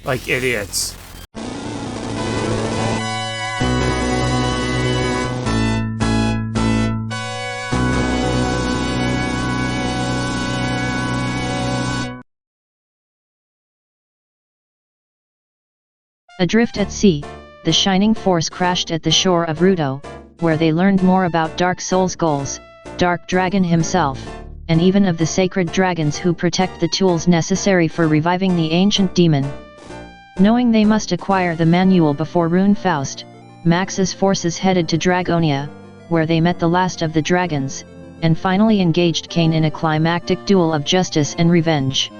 like idiots. Adrift at sea, the Shining Force crashed at the shore of Rudo, where they learned more about Darksol's goals, Dark Dragon himself, and even of the sacred dragons who protect the tools necessary for reviving the ancient demon. Knowing they must acquire the manual before Runefaust, Max's forces headed to Dragonia, where they met the last of the dragons, and finally engaged Kain in a climactic duel of justice and revenge.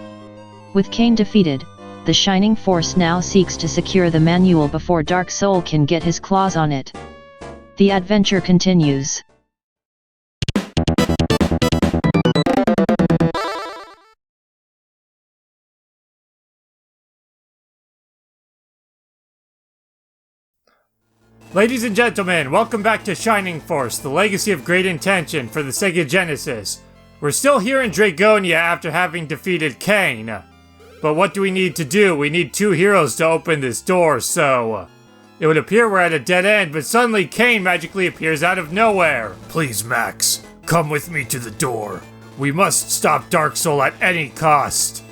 With Kain defeated, the Shining Force now seeks to secure the manual before Darksol can get his claws on it. The adventure continues. Ladies and gentlemen, welcome back to Shining Force, the legacy of great intention for the Sega Genesis. We're still here in Dragonia after having defeated Kain. But what do we need to do? We need 2 heroes to open this door, so... it would appear we're at a dead end, but suddenly Kain magically appears out of nowhere. Please, Max, come with me to the door. We must stop Darksol at any cost.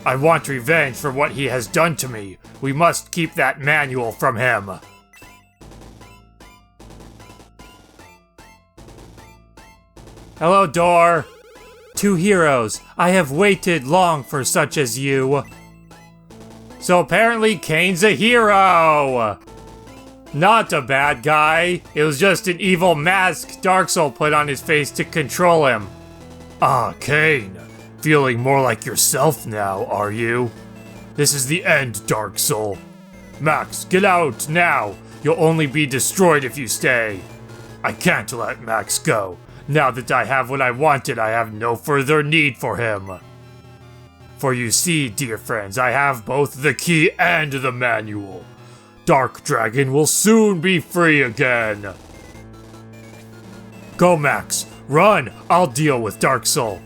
I want revenge for what he has done to me. We must keep that manual from him. Hello, door. 2 heroes. I have waited long for such as you. So apparently Kain's a hero! Not a bad guy. It was just an evil mask Darksol put on his face to control him. Ah, Kain. Feeling more like yourself now, are you? This is the end, Darksol. Max, get out now. You'll only be destroyed if you stay. I can't let Max go. Now that I have what I wanted, I have no further need for him. For you see, dear friends, I have both the key and the manual. Dark Dragon will soon be free again. Go, Max. Run! I'll deal with Darksol.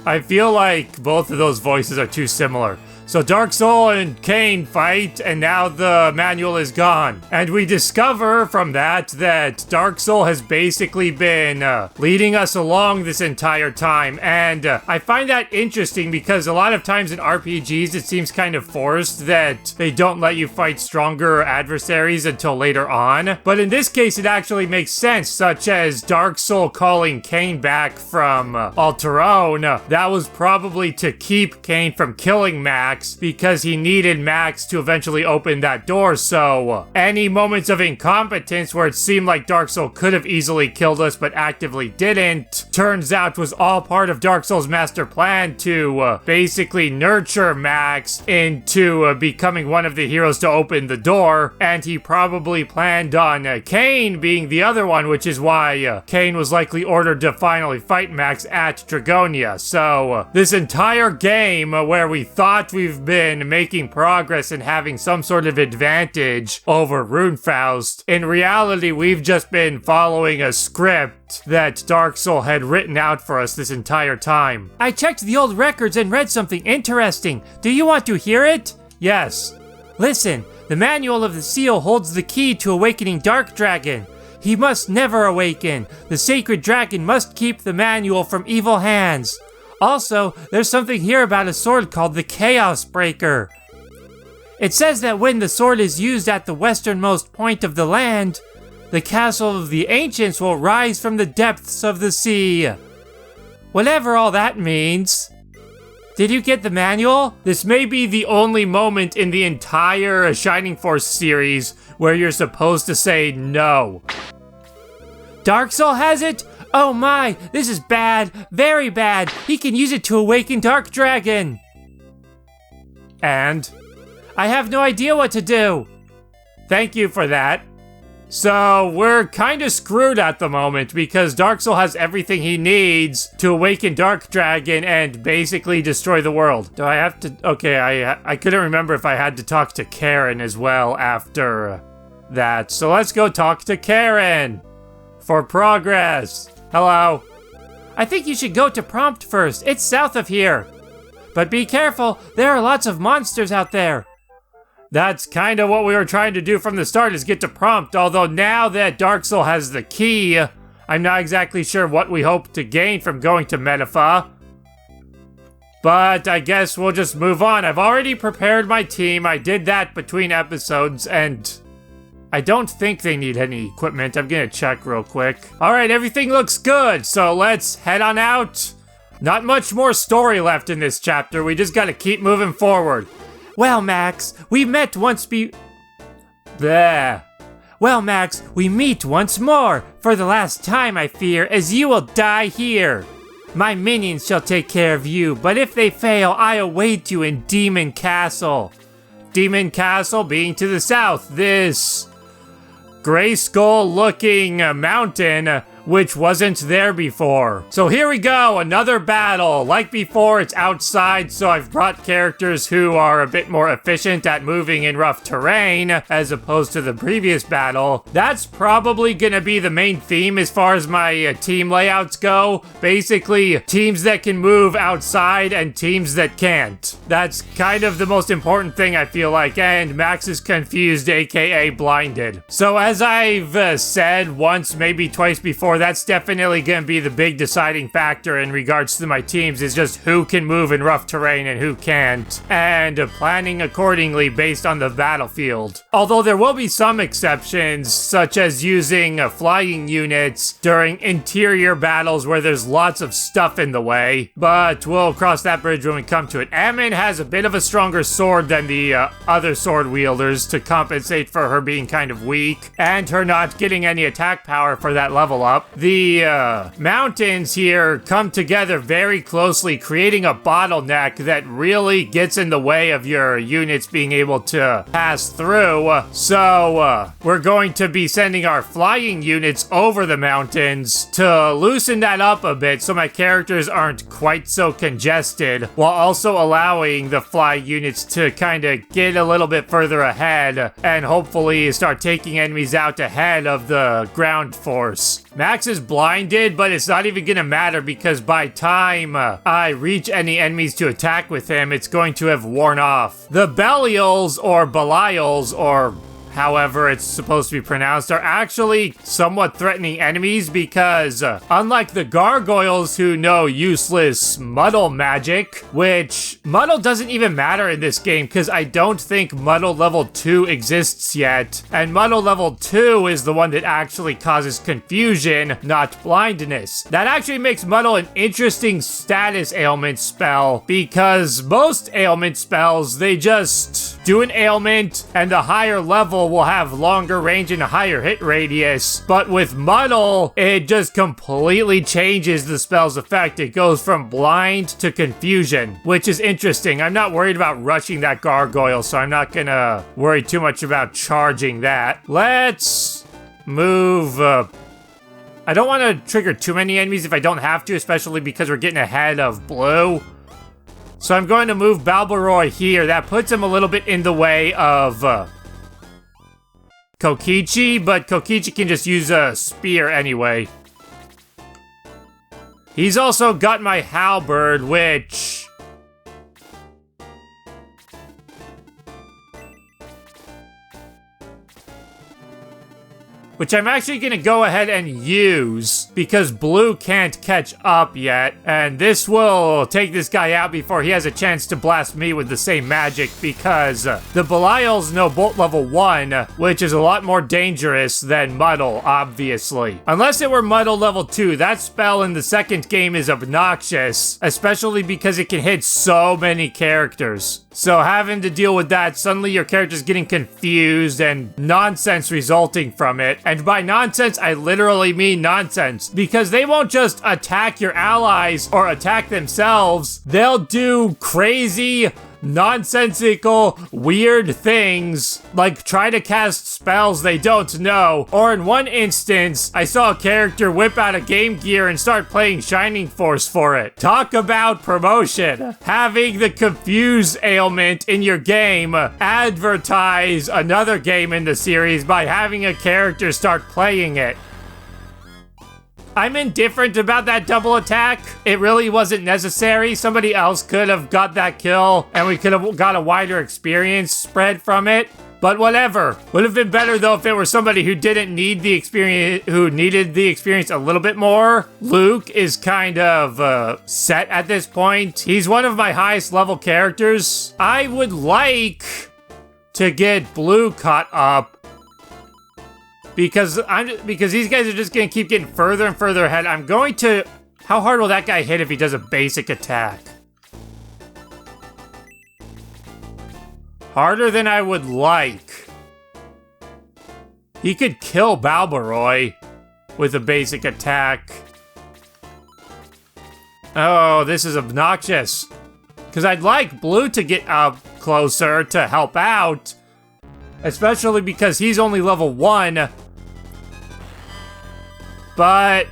I feel like both of those voices are too similar. So Darksol and Kain fight, and now the manual is gone. And we discover from that Darksol has basically been leading us along this entire time. And I find that interesting because a lot of times in RPGs it seems kind of forced that they don't let you fight stronger adversaries until later on. But in this case it actually makes sense, such as Darksol calling Kain back from Alterone. That was probably to keep Kain from killing Max, because he needed Max to eventually open that door, so any moments of incompetence where it seemed like Darksol could have easily killed us but actively didn't, turns out was all part of Darksol's master plan to basically nurture Max into becoming one of the heroes to open the door, and he probably planned on Kain being the other one, which is why Kain was likely ordered to finally fight Max at Dragonia. So this entire game where we thought we've been making progress and having some sort of advantage over Runefaust, in reality we've just been following a script that Darksol had written out for us this entire time. I checked the old records and read something interesting. Do you want to hear it? Yes. Listen, the manual of the seal holds the key to awakening Dark Dragon. He must never awaken. The sacred dragon must keep the manual from evil hands. Also, there's something here about a sword called the Chaos Breaker. It says that when the sword is used at the westernmost point of the land, the castle of the ancients will rise from the depths of the sea. Whatever all that means. Did you get the manual? This may be the only moment in the entire Shining Force series where you're supposed to say no. Darksol has it? Oh my, this is bad, very bad. He can use it to awaken Dark Dragon. And? I have no idea what to do. Thank you for that. So, we're kind of screwed at the moment because Darksol has everything he needs to awaken Dark Dragon and basically destroy the world. Do I have to? Okay, I couldn't remember if I had to talk to Karen as well after that. So let's go talk to Karen for progress. Hello. I think you should go to Prompt first. It's south of here. But be careful, there are lots of monsters out there. That's kind of what we were trying to do from the start, is get to prompt, although now that Darksol has the key, I'm not exactly sure what we hope to gain from going to Metapha. But I guess we'll just move on. I've already prepared my team. I did that between episodes, and I don't think they need any equipment. I'm gonna check real quick. Alright, everything looks good, so let's head on out. Not much more story left in this chapter. We just gotta keep moving forward. Well, Max, we met once There. Well, Max, we meet once more, for the last time, I fear, as you will die here. My minions shall take care of you, but if they fail, I await you in Demon Castle. Demon Castle being to the south, this gray skull-looking mountain, which wasn't there before. So here we go, another battle. Like before, it's outside, so I've brought characters who are a bit more efficient at moving in rough terrain, as opposed to the previous battle. That's probably gonna be the main theme as far as my team layouts go. Basically, teams that can move outside and teams that can't. That's kind of the most important thing, I feel like, and Max is confused, aka blinded. So as I've said once, maybe twice before, that's definitely going to be the big deciding factor in regards to my teams, is just who can move in rough terrain and who can't, and planning accordingly based on the battlefield. Although there will be some exceptions, such as using flying units during interior battles where there's lots of stuff in the way, but we'll cross that bridge when we come to it. Ammon has a bit of a stronger sword than the other sword wielders to compensate for her being kind of weak, and her not getting any attack power for that level up. The mountains here come together very closely, creating a bottleneck that really gets in the way of your units being able to pass through. So we're going to be sending our flying units over the mountains to loosen that up a bit so my characters aren't quite so congested, while also allowing the fly units to kind of get a little bit further ahead and hopefully start taking enemies out ahead of the ground force. Max is blinded, but it's not even gonna matter because by time I reach any enemies to attack with him, it's going to have worn off. The Belials, or Belials, or however it's supposed to be pronounced, are actually somewhat threatening enemies because, unlike the gargoyles who know useless muddle magic, which muddle doesn't even matter in this game because I don't think muddle level 2 exists yet, and muddle level 2 is the one that actually causes confusion, not blindness. That actually makes muddle an interesting status ailment spell because most ailment spells, they just do an ailment and the higher level will have longer range and a higher hit radius, but with muddle, it just completely changes the spell's effect. It goes from blind to confusion, which is interesting. I'm not worried about rushing that gargoyle, so I'm not gonna worry too much about charging that. Let's move I don't want to trigger too many enemies if I don't have to, especially because we're getting ahead of blue. So I'm going to move Balbaroy here. That puts him a little bit in the way of Kokichi, but Kokichi can just use a spear anyway. He's also got my halberd, which I'm actually gonna go ahead and use because blue can't catch up yet, and this will take this guy out before he has a chance to blast me with the same magic because the Belials know bolt level 1, which is a lot more dangerous than muddle, obviously. Unless it were muddle level 2, that spell in the second game is obnoxious, especially because it can hit so many characters. So having to deal with that, suddenly your character's getting confused and nonsense resulting from it. And by nonsense, I literally mean nonsense, because they won't just attack your allies or attack themselves. They'll do crazy, nonsensical, weird things, like try to cast spells they don't know. Or in one instance, I saw a character whip out a Game Gear and start playing Shining Force for it. Talk about promotion. Having the confuse ailment in your game advertise another game in the series by having a character start playing it. I'm indifferent about that double attack. It really wasn't necessary. Somebody else could have got that kill, and we could have got a wider experience spread from it. But whatever. Would have been better though if it were somebody who didn't need the experience, who needed the experience a little bit more. Luke is kind of set at this point. He's one of my highest level characters. I would like to get Blue caught up because these guys are just gonna keep getting further and further ahead. I'm going to. How hard will that guy hit if he does a basic attack? Harder than I would like. He could kill Balbaroy with a basic attack. Oh, this is obnoxious. Because I'd like Blue to get up closer to help out. Especially because he's only level 1. But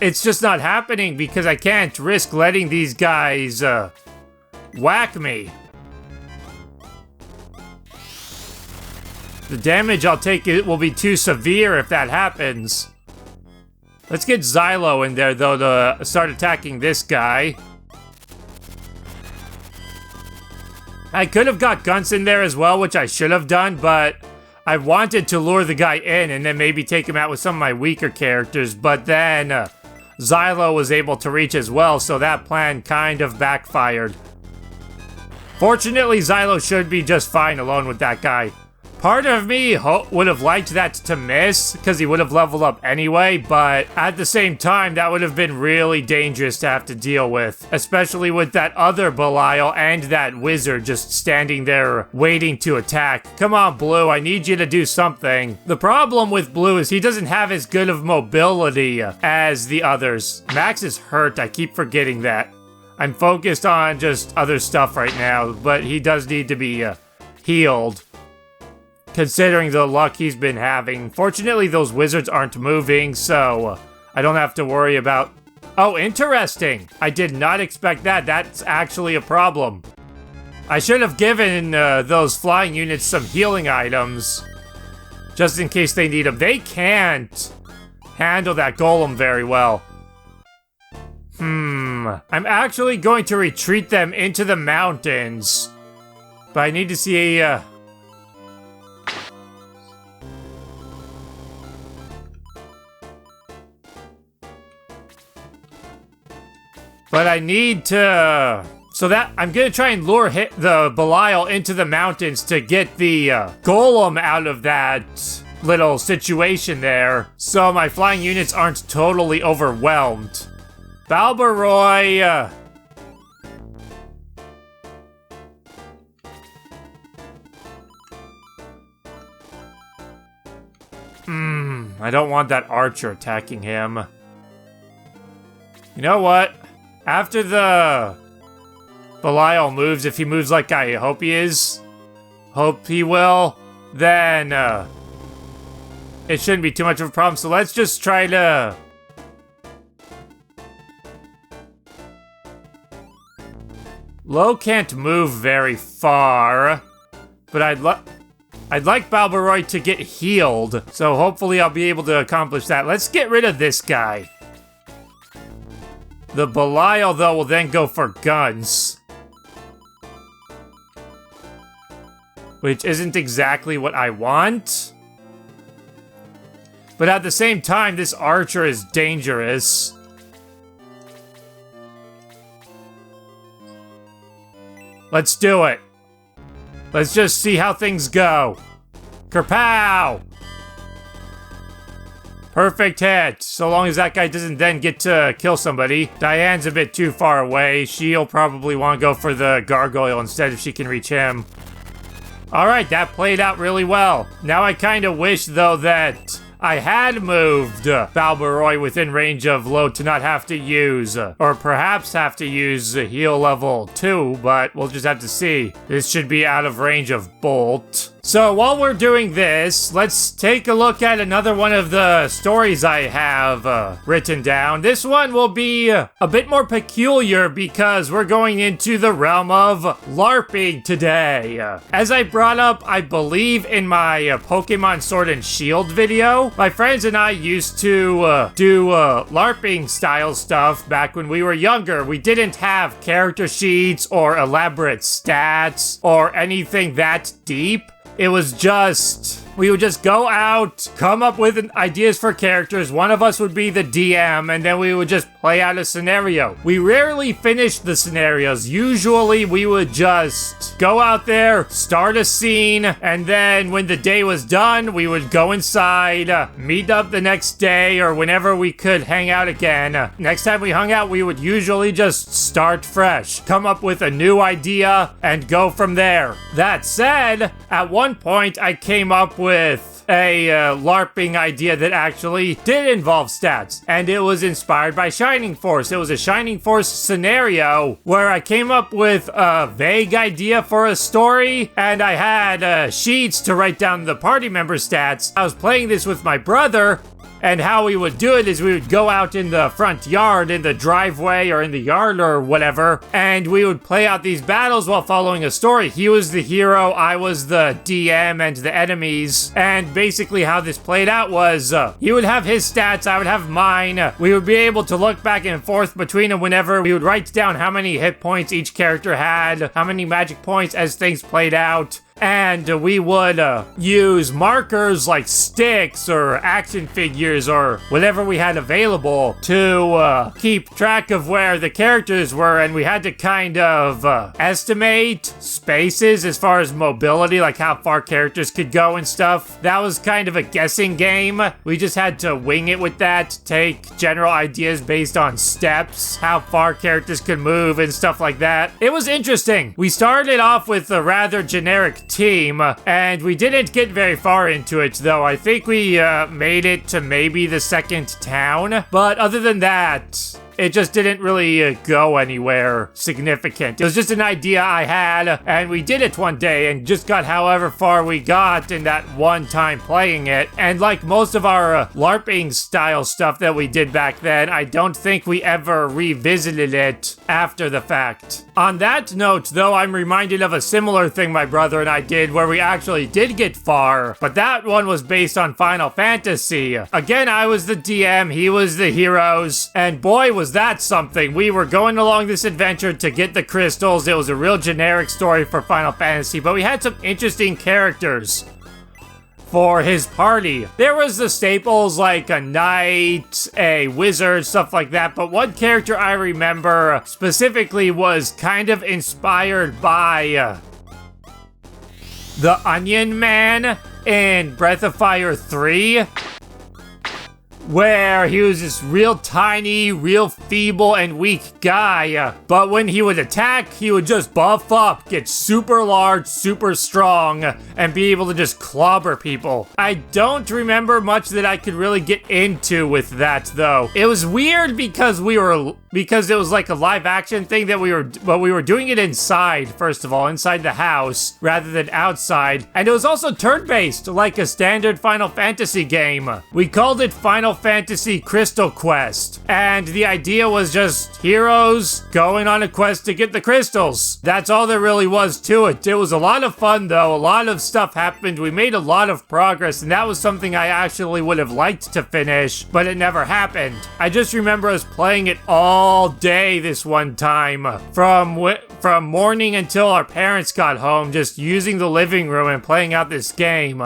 it's just not happening because I can't risk letting these guys whack me. The damage I'll take will be too severe if that happens. Let's get Xylo in there, though, to start attacking this guy. I could have got Guns in there as well, which I should have done, but I wanted to lure the guy in and then maybe take him out with some of my weaker characters, but then Xylo was able to reach as well, so that plan kind of backfired. Fortunately, Xylo should be just fine alone with that guy. Part of me would have liked that to miss, because he would have leveled up anyway, but at the same time, that would have been really dangerous to have to deal with. Especially with that other Belial and that wizard just standing there waiting to attack. Come on, Blue, I need you to do something. The problem with Blue is he doesn't have as good of mobility as the others. Max is hurt, I keep forgetting that. I'm focused on just other stuff right now, but he does need to be healed. Considering the luck he's been having. Fortunately, those wizards aren't moving, so I don't have to worry about... Oh, interesting! I did not expect that. That's actually a problem. I should have given those flying units some healing items. Just in case they need them. They can't handle that golem very well. I'm actually going to retreat them into the mountains. But I need to see a... But I need to... So that... I'm gonna try and lure the Belial into the mountains to get the golem out of that little situation there. So my flying units aren't totally overwhelmed. Balbaroy... I don't want that archer attacking him. You know what? After the Belial moves, if he moves like I hope he will, then it shouldn't be too much of a problem. So let's just try to... Lo can't move very far, but I'd like Balbaroy to get healed, so hopefully I'll be able to accomplish that. Let's get rid of this guy. The Belial, though, will then go for guns. Which isn't exactly what I want. But at the same time, this archer is dangerous. Let's do it. Let's just see how things go. Kerpow! Perfect hit, so long as that guy doesn't then get to kill somebody. Diane's a bit too far away. She'll probably want to go for the gargoyle instead if she can reach him. Alright, that played out really well. Now I kind of wish, though, that I had moved Balbaroy within range of Lo to not have to use, or perhaps have to use heal level 2, but we'll just have to see. This should be out of range of Bolt. So while we're doing this, let's take a look at another one of the stories I have written down. This one will be a bit more peculiar because we're going into the realm of LARPing today. As I brought up, I believe in my Pokemon Sword and Shield video, my friends and I used to do LARPing style stuff back when we were younger. We didn't have character sheets or elaborate stats or anything that deep. It was just, we would just go out, come up with ideas for characters. One of us would be the DM, and then we would just play out a scenario. We rarely finished the scenarios. Usually we would just go out there, start a scene, and then when the day was done, we would go inside, meet up the next day, or whenever we could hang out again. Next time we hung out, we would usually just start fresh, come up with a new idea, and go from there. That said, at one point, I came up with a LARPing idea that actually did involve stats, and it was inspired by Shining Force. It was a Shining Force scenario where I came up with a vague idea for a story, and I had sheets to write down the party member stats. I was playing this with my brother, and how we would do it is we would go out in the front yard, in the driveway, or in the yard, or whatever, and we would play out these battles while following a story. He was the hero, I was the DM, and the enemies, and basically how this played out was, he would have his stats, I would have mine. We would be able to look back and forth between them whenever we would write down how many hit points each character had, how many magic points as things played out. And we would use markers like sticks or action figures or whatever we had available to keep track of where the characters were, and we had to kind of estimate spaces as far as mobility, like how far characters could go and stuff. That was kind of a guessing game. We just had to wing it with that, take general ideas based on steps, how far characters could move and stuff like that. It was interesting. We started off with a rather generic team, and we didn't get very far into it, though. I think we made it to maybe the second town, but other than that, it just didn't really go anywhere significant. It was just an idea I had, and we did it one day and just got however far we got in that one time playing it. And like most of our LARPing style stuff that we did back then, I don't think we ever revisited it after the fact. On that note, though, I'm reminded of a similar thing my brother and I did where we actually did get far, but that one was based on Final Fantasy. Again, I was the DM, he was the heroes, and boy was that something. We were going along this adventure to get the crystals. It was a real generic story for Final Fantasy, but we had some interesting characters for his party. There was the staples like a knight, a wizard, stuff like that, but one character I remember specifically was kind of inspired by the Onion Man in Breath of Fire 3. Where he was this real tiny, real feeble and weak guy, but when he would attack, he would just buff up, get super large, super strong, and be able to just clobber people. I don't remember much that I could really get into with that, though. It was weird because it was like a live action thing that we were doing it inside, first of all, inside the house, rather than outside, and it was also turn-based, like a standard Final Fantasy game. We called it Final Fantasy Crystal Quest, and the idea was just heroes going on a quest to get the crystals. That's all there really was to it. It was a lot of fun, though. A lot of stuff happened. We made a lot of progress, and that was something I actually would have liked to finish, but it never happened. I just remember us playing it all day this one time, from morning until our parents got home, just using the living room and playing out this game.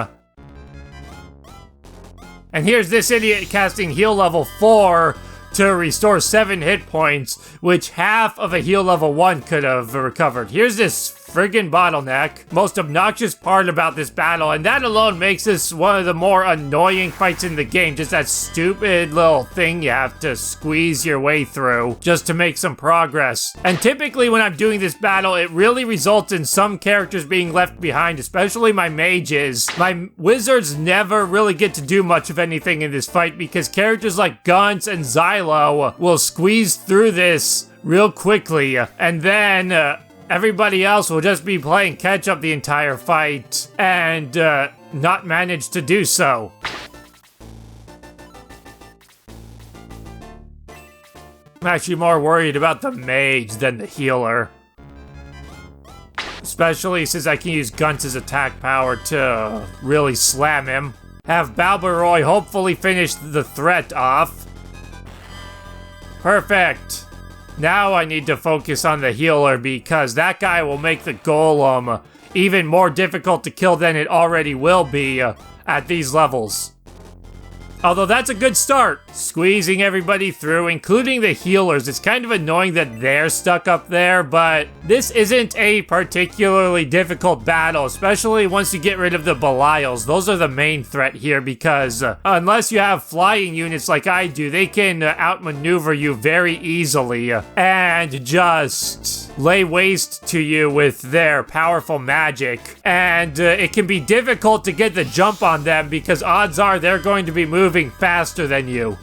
And here's this idiot casting heal level 4 to restore 7 hit points, which half of a heal level 1 could have recovered. Here's this friggin' bottleneck. Most obnoxious part about this battle, and that alone makes this one of the more annoying fights in the game. Just that stupid little thing you have to squeeze your way through just to make some progress. And typically when I'm doing this battle, it really results in some characters being left behind, especially my mages. My wizards never really get to do much of anything in this fight because characters like Guns and Xylo will squeeze through this real quickly, and then everybody else will just be playing catch-up the entire fight and not manage to do so. I'm actually more worried about the mage than the healer. Especially since I can use Guntz's attack power to really slam him. Have Balbaroy hopefully finish the threat off. Perfect. Now I need to focus on the healer because that guy will make the golem even more difficult to kill than it already will be at these levels. Although that's a good start. Squeezing everybody through, including the healers. It's kind of annoying that they're stuck up there, but this isn't a particularly difficult battle, especially once you get rid of the Belials. Those are the main threat here because unless you have flying units like I do, they can outmaneuver you very easily and just lay waste to you with their powerful magic. And it can be difficult to get the jump on them because odds are they're going to be moving faster than you.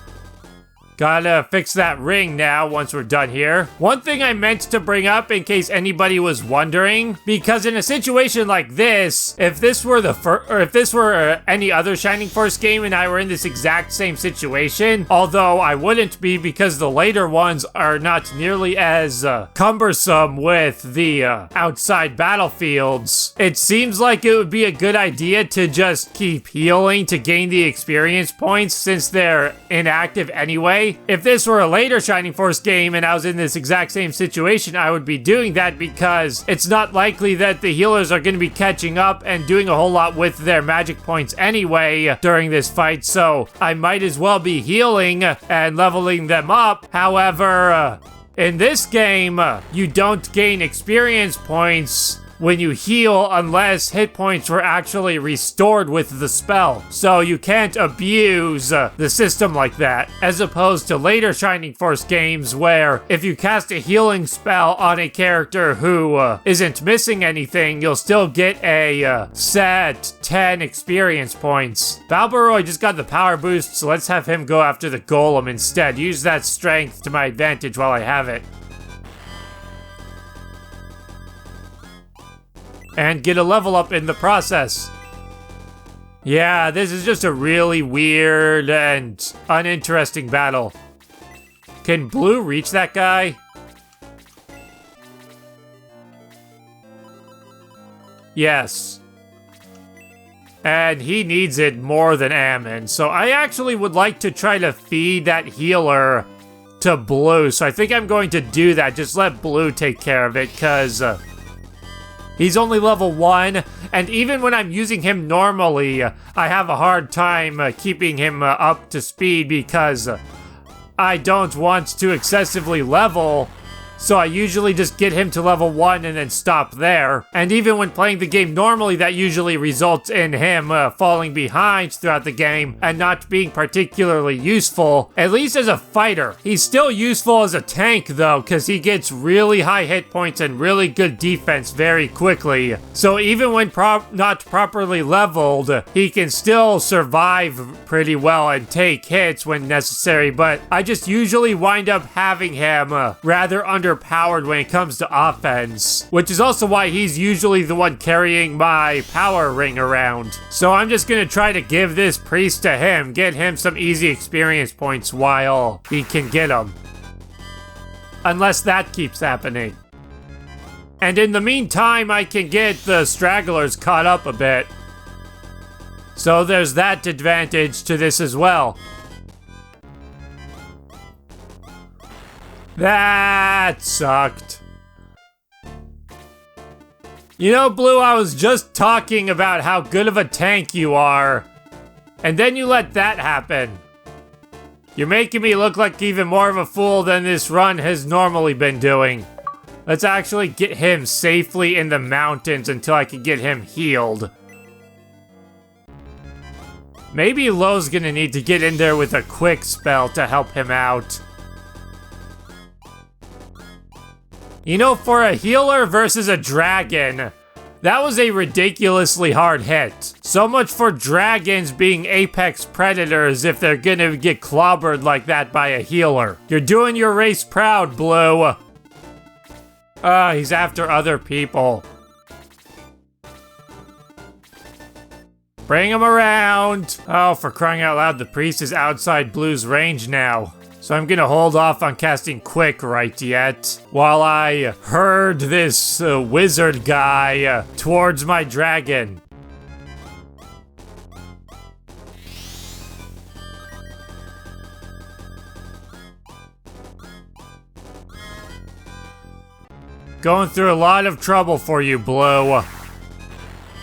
Gotta fix that ring now once we're done here. One thing I meant to bring up in case anybody was wondering, because in a situation like this, if this were any other Shining Force game and I were in this exact same situation, although I wouldn't be because the later ones are not nearly as cumbersome with the outside battlefields, it seems like it would be a good idea to just keep healing to gain the experience points since they're inactive anyway. If this were a later Shining Force game and I was in this exact same situation, I would be doing that because it's not likely that the healers are going to be catching up and doing a whole lot with their magic points anyway during this fight, so I might as well be healing and leveling them up. However, in this game, you don't gain experience points when you heal unless hit points were actually restored with the spell. So you can't abuse the system like that, as opposed to later Shining Force games where if you cast a healing spell on a character who isn't missing anything, you'll still get a set 10 experience points. Balbaroy just got the power boost, so let's have him go after the golem instead. Use that strength to my advantage while I have it. And get a level up in the process. Yeah, this is just a really weird and uninteresting battle. Can Blue reach that guy? Yes. And he needs it more than Ammon, so I actually would like to try to feed that healer to Blue, so I think I'm going to do that. Just let Blue take care of it, because he's only level 1, and even when I'm using him normally, I have a hard time keeping him up to speed because I don't want to excessively level, so I usually just get him to level 1 and then stop there. And even when playing the game normally, that usually results in him falling behind throughout the game and not being particularly useful, at least as a fighter. He's still useful as a tank though, because he gets really high hit points and really good defense very quickly. So even when not properly leveled, he can still survive pretty well and take hits when necessary, but I just usually wind up having him rather underpowered when it comes to offense, which is also why he's usually the one carrying my power ring around. So I'm just gonna try to give this priest to him, get him some easy experience points while he can get them. Unless that keeps happening. And in the meantime, I can get the stragglers caught up a bit. So there's that advantage to this as well. That sucked. You know, Blue, I was just talking about how good of a tank you are, and then you let that happen. You're making me look like even more of a fool than this run has normally been doing. Let's actually get him safely in the mountains until I can get him healed. Maybe Lo's gonna need to get in there with a quick spell to help him out. You know, for a healer versus a dragon, that was a ridiculously hard hit. So much for dragons being apex predators if they're gonna get clobbered like that by a healer. You're doing your race proud, Blue. He's after other people. Bring him around. Oh, for crying out loud, the priest is outside Blue's range now. So I'm gonna hold off on casting Quick right yet, while I herd this wizard guy towards my dragon. Going through a lot of trouble for you, Blue.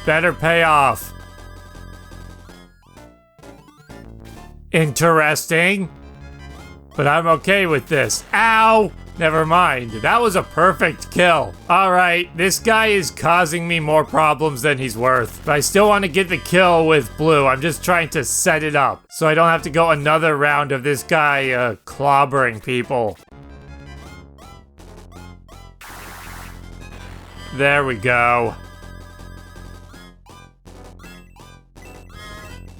Better pay off. Interesting. But I'm okay with this. Ow! Never mind. That was a perfect kill. Alright, this guy is causing me more problems than he's worth. But I still want to get the kill with Blue. I'm just trying to set it up, so I don't have to go another round of this guy clobbering people. There we go.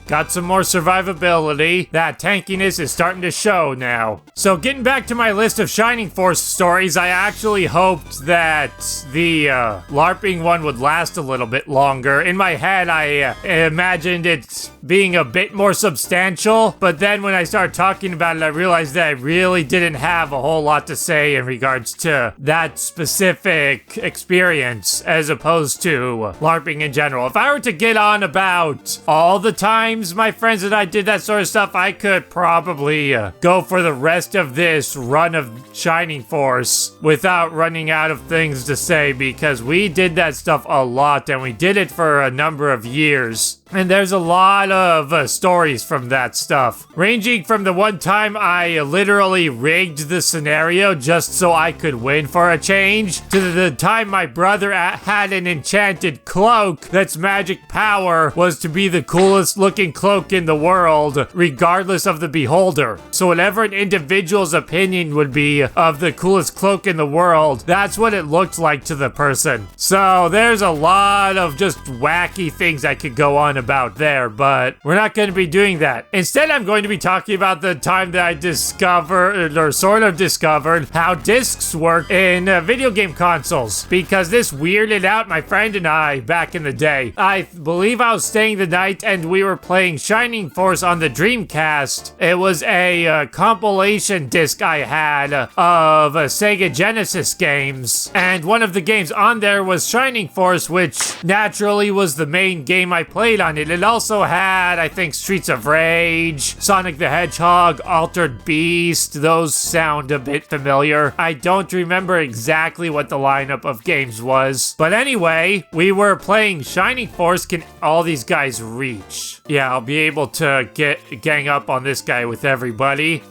Got some more survivability. That tankiness is starting to show now. So getting back to my list of Shining Force stories, I actually hoped that the LARPing one would last a little bit longer. In my head, I imagined it being a bit more substantial, but then when I started talking about it, I realized that I really didn't have a whole lot to say in regards to that specific experience, as opposed to LARPing in general. If I were to get on about all the times my friends and I did that sort of stuff, I could probably go for the rest of this run of Shining Force without running out of things to say, because we did that stuff a lot and we did it for a number of years. And there's a lot of stories from that stuff. Ranging from the one time I literally rigged the scenario just so I could win for a change, to the time my brother had an enchanted cloak that's magic power was to be the coolest looking cloak in the world, regardless of the beholder. So whatever an individual's opinion would be of the coolest cloak in the world, that's what it looked like to the person. So there's a lot of just wacky things I could go on about there, but we're not going to be doing that. Instead, I'm going to be talking about the time that I discovered, or sort of discovered, how discs work in video game consoles, because this weirded out my friend and I back in the day. I believe I was staying the night and we were playing Shining Force on the Dreamcast. It was a compilation disc I had of Sega Genesis games, and one of the games on there was Shining Force, which naturally was the main game I played on it. It also had, I think, Streets of Rage, Sonic the Hedgehog, Altered Beast. Those sound a bit familiar. I don't remember exactly what the lineup of games was. But anyway, we were playing Shining Force. Can all these guys reach? Yeah, I'll be able to gang up on this guy with everybody.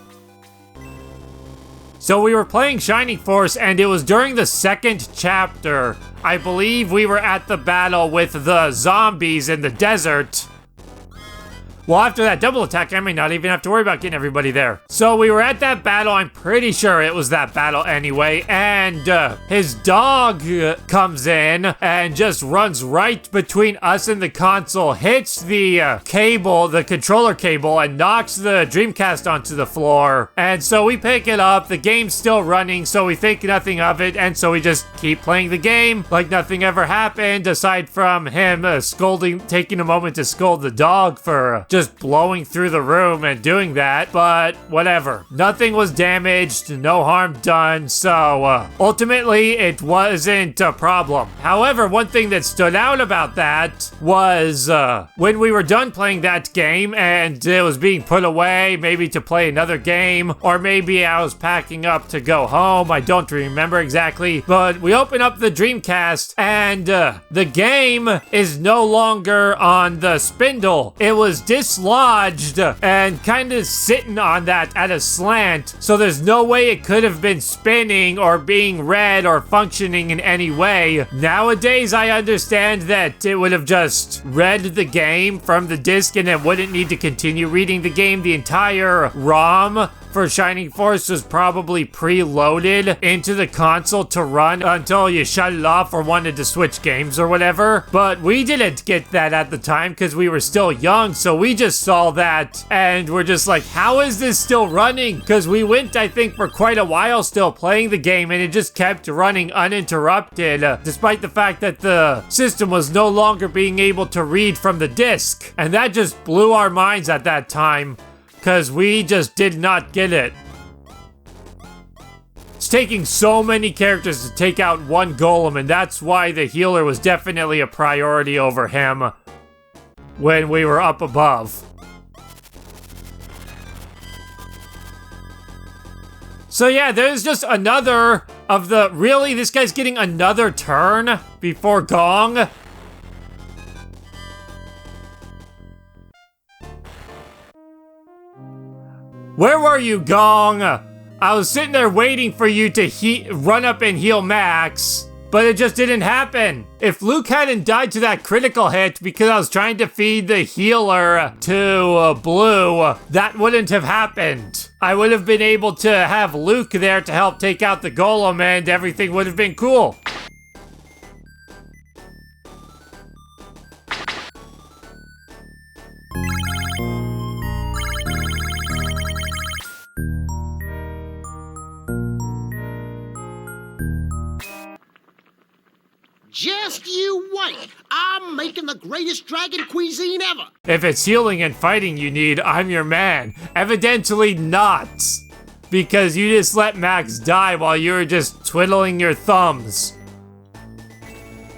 So we were playing Shining Force, and it was during the second chapter. I believe we were at the battle with the zombies in the desert. Well, after that double attack, I may not even have to worry about getting everybody there. So we were at that battle. I'm pretty sure it was that battle anyway. And his dog comes in and just runs right between us and the console, hits the cable, the controller cable, and knocks the Dreamcast onto the floor. And so we pick it up. The game's still running, so we think nothing of it. And so we just keep playing the game like nothing ever happened, aside from him taking a moment to scold the dog for just blowing through the room and doing that, but whatever. Nothing was damaged, no harm done, so ultimately it wasn't a problem. However, one thing that stood out about that was when we were done playing that game and it was being put away, maybe to play another game, or maybe I was packing up to go home, I don't remember exactly, but we open up the Dreamcast and the game is no longer on the spindle. It was dislodged and kind of sitting on that at a slant, so there's no way it could have been spinning or being read or functioning in any way. Nowadays, I understand that it would have just read the game from the disc and it wouldn't need to continue reading the game. The entire ROM for Shining Force was probably preloaded into the console to run until you shut it off or wanted to switch games or whatever. But we didn't get that at the time because we were still young, so we just saw that and we're just like, how is this still running? Because we went, I think, for quite a while still playing the game and it just kept running uninterrupted, despite the fact that the system was no longer being able to read from the disc. And that just blew our minds at that time, because we just did not get it. It's taking so many characters to take out one golem, and that's why the healer was definitely a priority over him when we were up above. So yeah, there's just another of the... Really? This guy's getting another turn before Gong? Where were you, Gong? I was sitting there waiting for you to run up and heal Max, but it just didn't happen. If Luke hadn't died to that critical hit because I was trying to feed the healer to Blue, that wouldn't have happened. I would have been able to have Luke there to help take out the golem and everything would have been cool. Just you wait. I'm making the greatest dragon cuisine ever. If it's healing and fighting you need, I'm your man. Evidently not. Because you just let Max die while you were just twiddling your thumbs.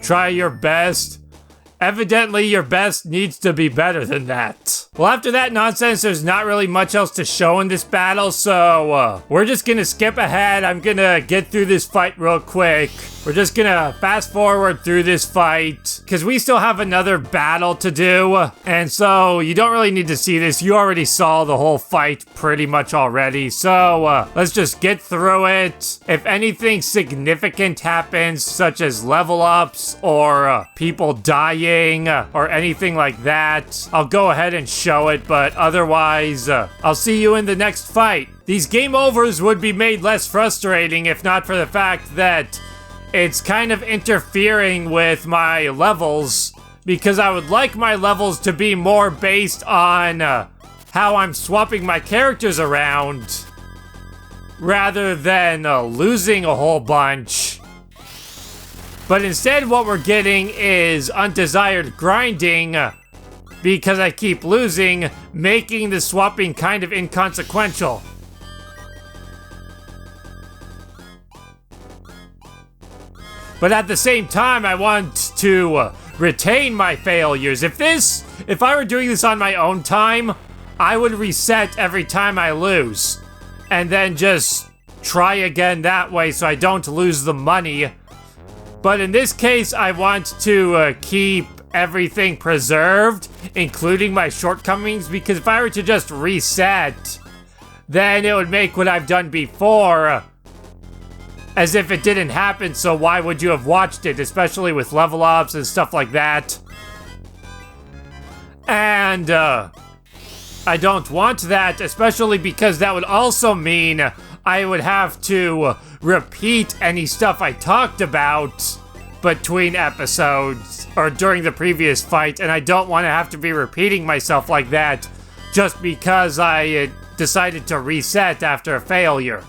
Try your best. Evidently your best needs to be better than that. Well, after that nonsense, there's not really much else to show in this battle, so we're just gonna skip ahead. I'm gonna get through this fight real quick. We're just gonna fast forward through this fight, because we still have another battle to do, and so you don't really need to see this. You already saw the whole fight pretty much already, so let's just get through it. If anything significant happens, such as level ups, or people dying, or anything like that, I'll go ahead and show it, but otherwise, I'll see you in the next fight. These game overs would be made less frustrating if not for the fact that it's kind of interfering with my levels, because I would like my levels to be more based on how I'm swapping my characters around, rather than losing a whole bunch. But instead what we're getting is undesired grinding, because I keep losing, making the swapping kind of inconsequential. But at the same time, I want to retain my failures. If I were doing this on my own time, I would reset every time I lose. And then just try again that way so I don't lose the money. But in this case, I want to keep everything preserved, including my shortcomings, because if I were to just reset, then it would make what I've done before as if it didn't happen, so why would you have watched it, especially with level ups and stuff like that? And, I don't want that, especially because that would also mean I would have to repeat any stuff I talked about between episodes, or during the previous fight, and I don't want to have to be repeating myself like that just because I decided to reset after a failure.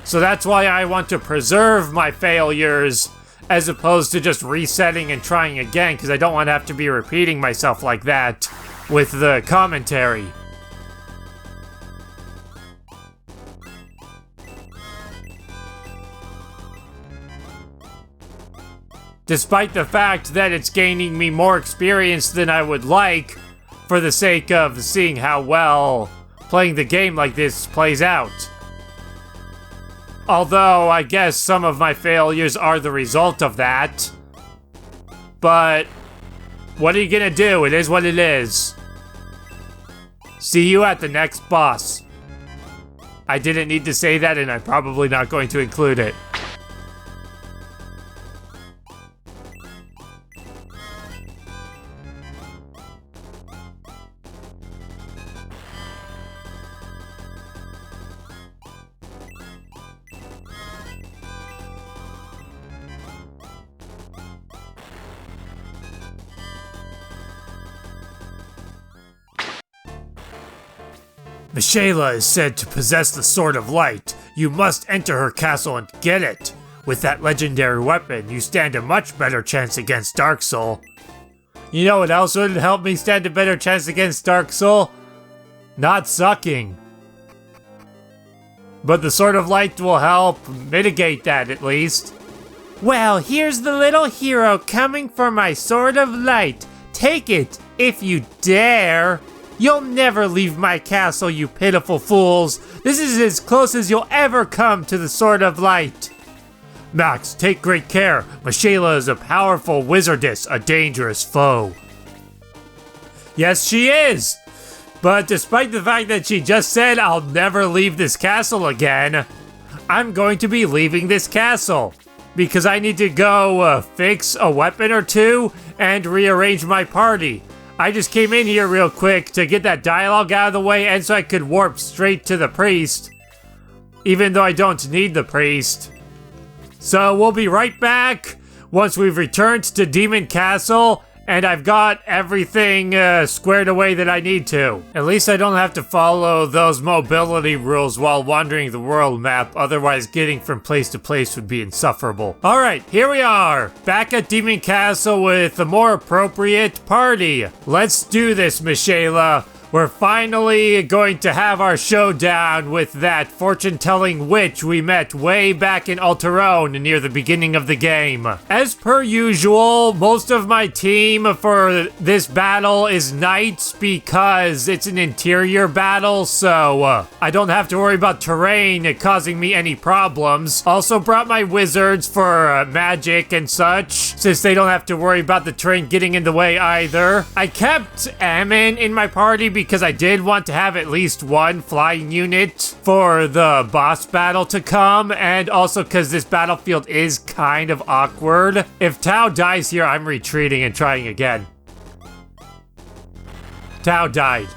So that's why I want to preserve my failures as opposed to just resetting and trying again, because I don't want to have to be repeating myself like that with the commentary. Despite the fact that it's gaining me more experience than I would like, for the sake of seeing how well playing the game like this plays out. Although, I guess some of my failures are the result of that. But what are you gonna do? It is what it is. See you at the next boss. I didn't need to say that, and I'm probably not going to include it. Mishaela is said to possess the Sword of Light. You must enter her castle and get it. With that legendary weapon, you stand a much better chance against Darksol. You know what else would help me stand a better chance against Darksol? Not sucking. But the Sword of Light will help mitigate that at least. Well, here's the little hero coming for my Sword of Light. Take it, if you dare. You'll never leave my castle, you pitiful fools. This is as close as you'll ever come to the Sword of Light. Max, take great care. Mishaela is a powerful wizardess, a dangerous foe. Yes, she is. But despite the fact that she just said I'll never leave this castle again, I'm going to be leaving this castle. Because I need to go fix a weapon or two and rearrange my party. I just came in here real quick to get that dialogue out of the way and so I could warp straight to the priest. Even though I don't need the priest. So we'll be right back once we've returned to Demon Castle and I've got everything squared away that I need to. At least I don't have to follow those mobility rules while wandering the world map, otherwise getting from place to place would be insufferable. Alright, here we are, back at Demon Castle with a more appropriate party. Let's do this, Mishaela. We're finally going to have our showdown with that fortune-telling witch we met way back in Alterone near the beginning of the game. As per usual, most of my team for this battle is knights because it's an interior battle, so I don't have to worry about terrain causing me any problems. Also brought my wizards for magic and such, since they don't have to worry about the terrain getting in the way either. I kept Ammon in my party because I did want to have at least one flying unit for the boss battle to come, and also because this battlefield is kind of awkward. If Tao dies here, I'm retreating and trying again. Tao died.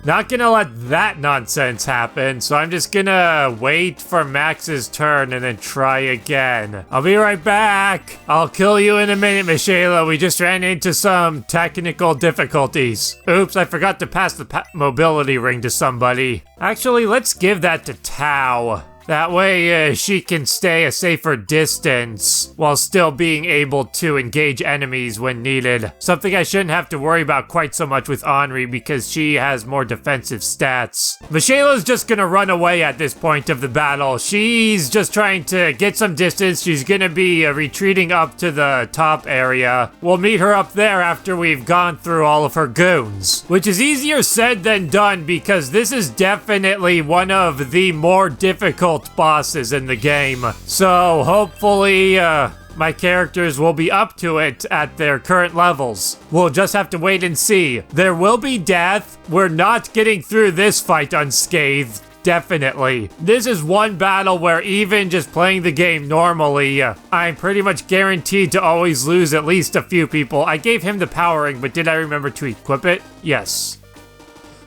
Not gonna let that nonsense happen, so I'm just gonna wait for Max's turn and then try again. I'll be right back. I'll kill you in a minute, Mishaela. We just ran into some technical difficulties. Oops, I forgot to pass the mobility ring to somebody. Actually, let's give that to Tao. That way, she can stay a safer distance while still being able to engage enemies when needed. Something I shouldn't have to worry about quite so much with Henri because she has more defensive stats. Mishaela's just gonna run away at this point of the battle. She's just trying to get some distance. She's gonna be retreating up to the top area. We'll meet her up there after we've gone through all of her goons. Which is easier said than done because this is definitely one of the more difficult bosses in the game. So hopefully my characters will be up to it at their current levels. We'll just have to wait and see. There will be death. We're not getting through this fight unscathed. Definitely. This is one battle where even just playing the game normally, I'm pretty much guaranteed to always lose at least a few people. I gave him the power ring, but did I remember to equip it? Yes.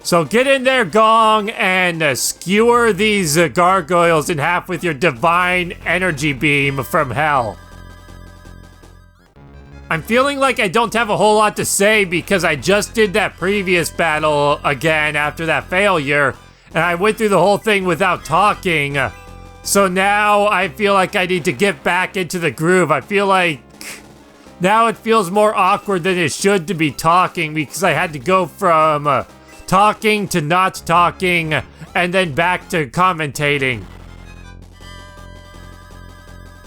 So get in there, Gong, and skewer these gargoyles in half with your divine energy beam from hell. I'm feeling like I don't have a whole lot to say because I just did that previous battle again after that failure, and I went through the whole thing without talking. So now I feel like I need to get back into the groove. I feel like now it feels more awkward than it should to be talking because I had to go from talking to not talking, and then back to commentating.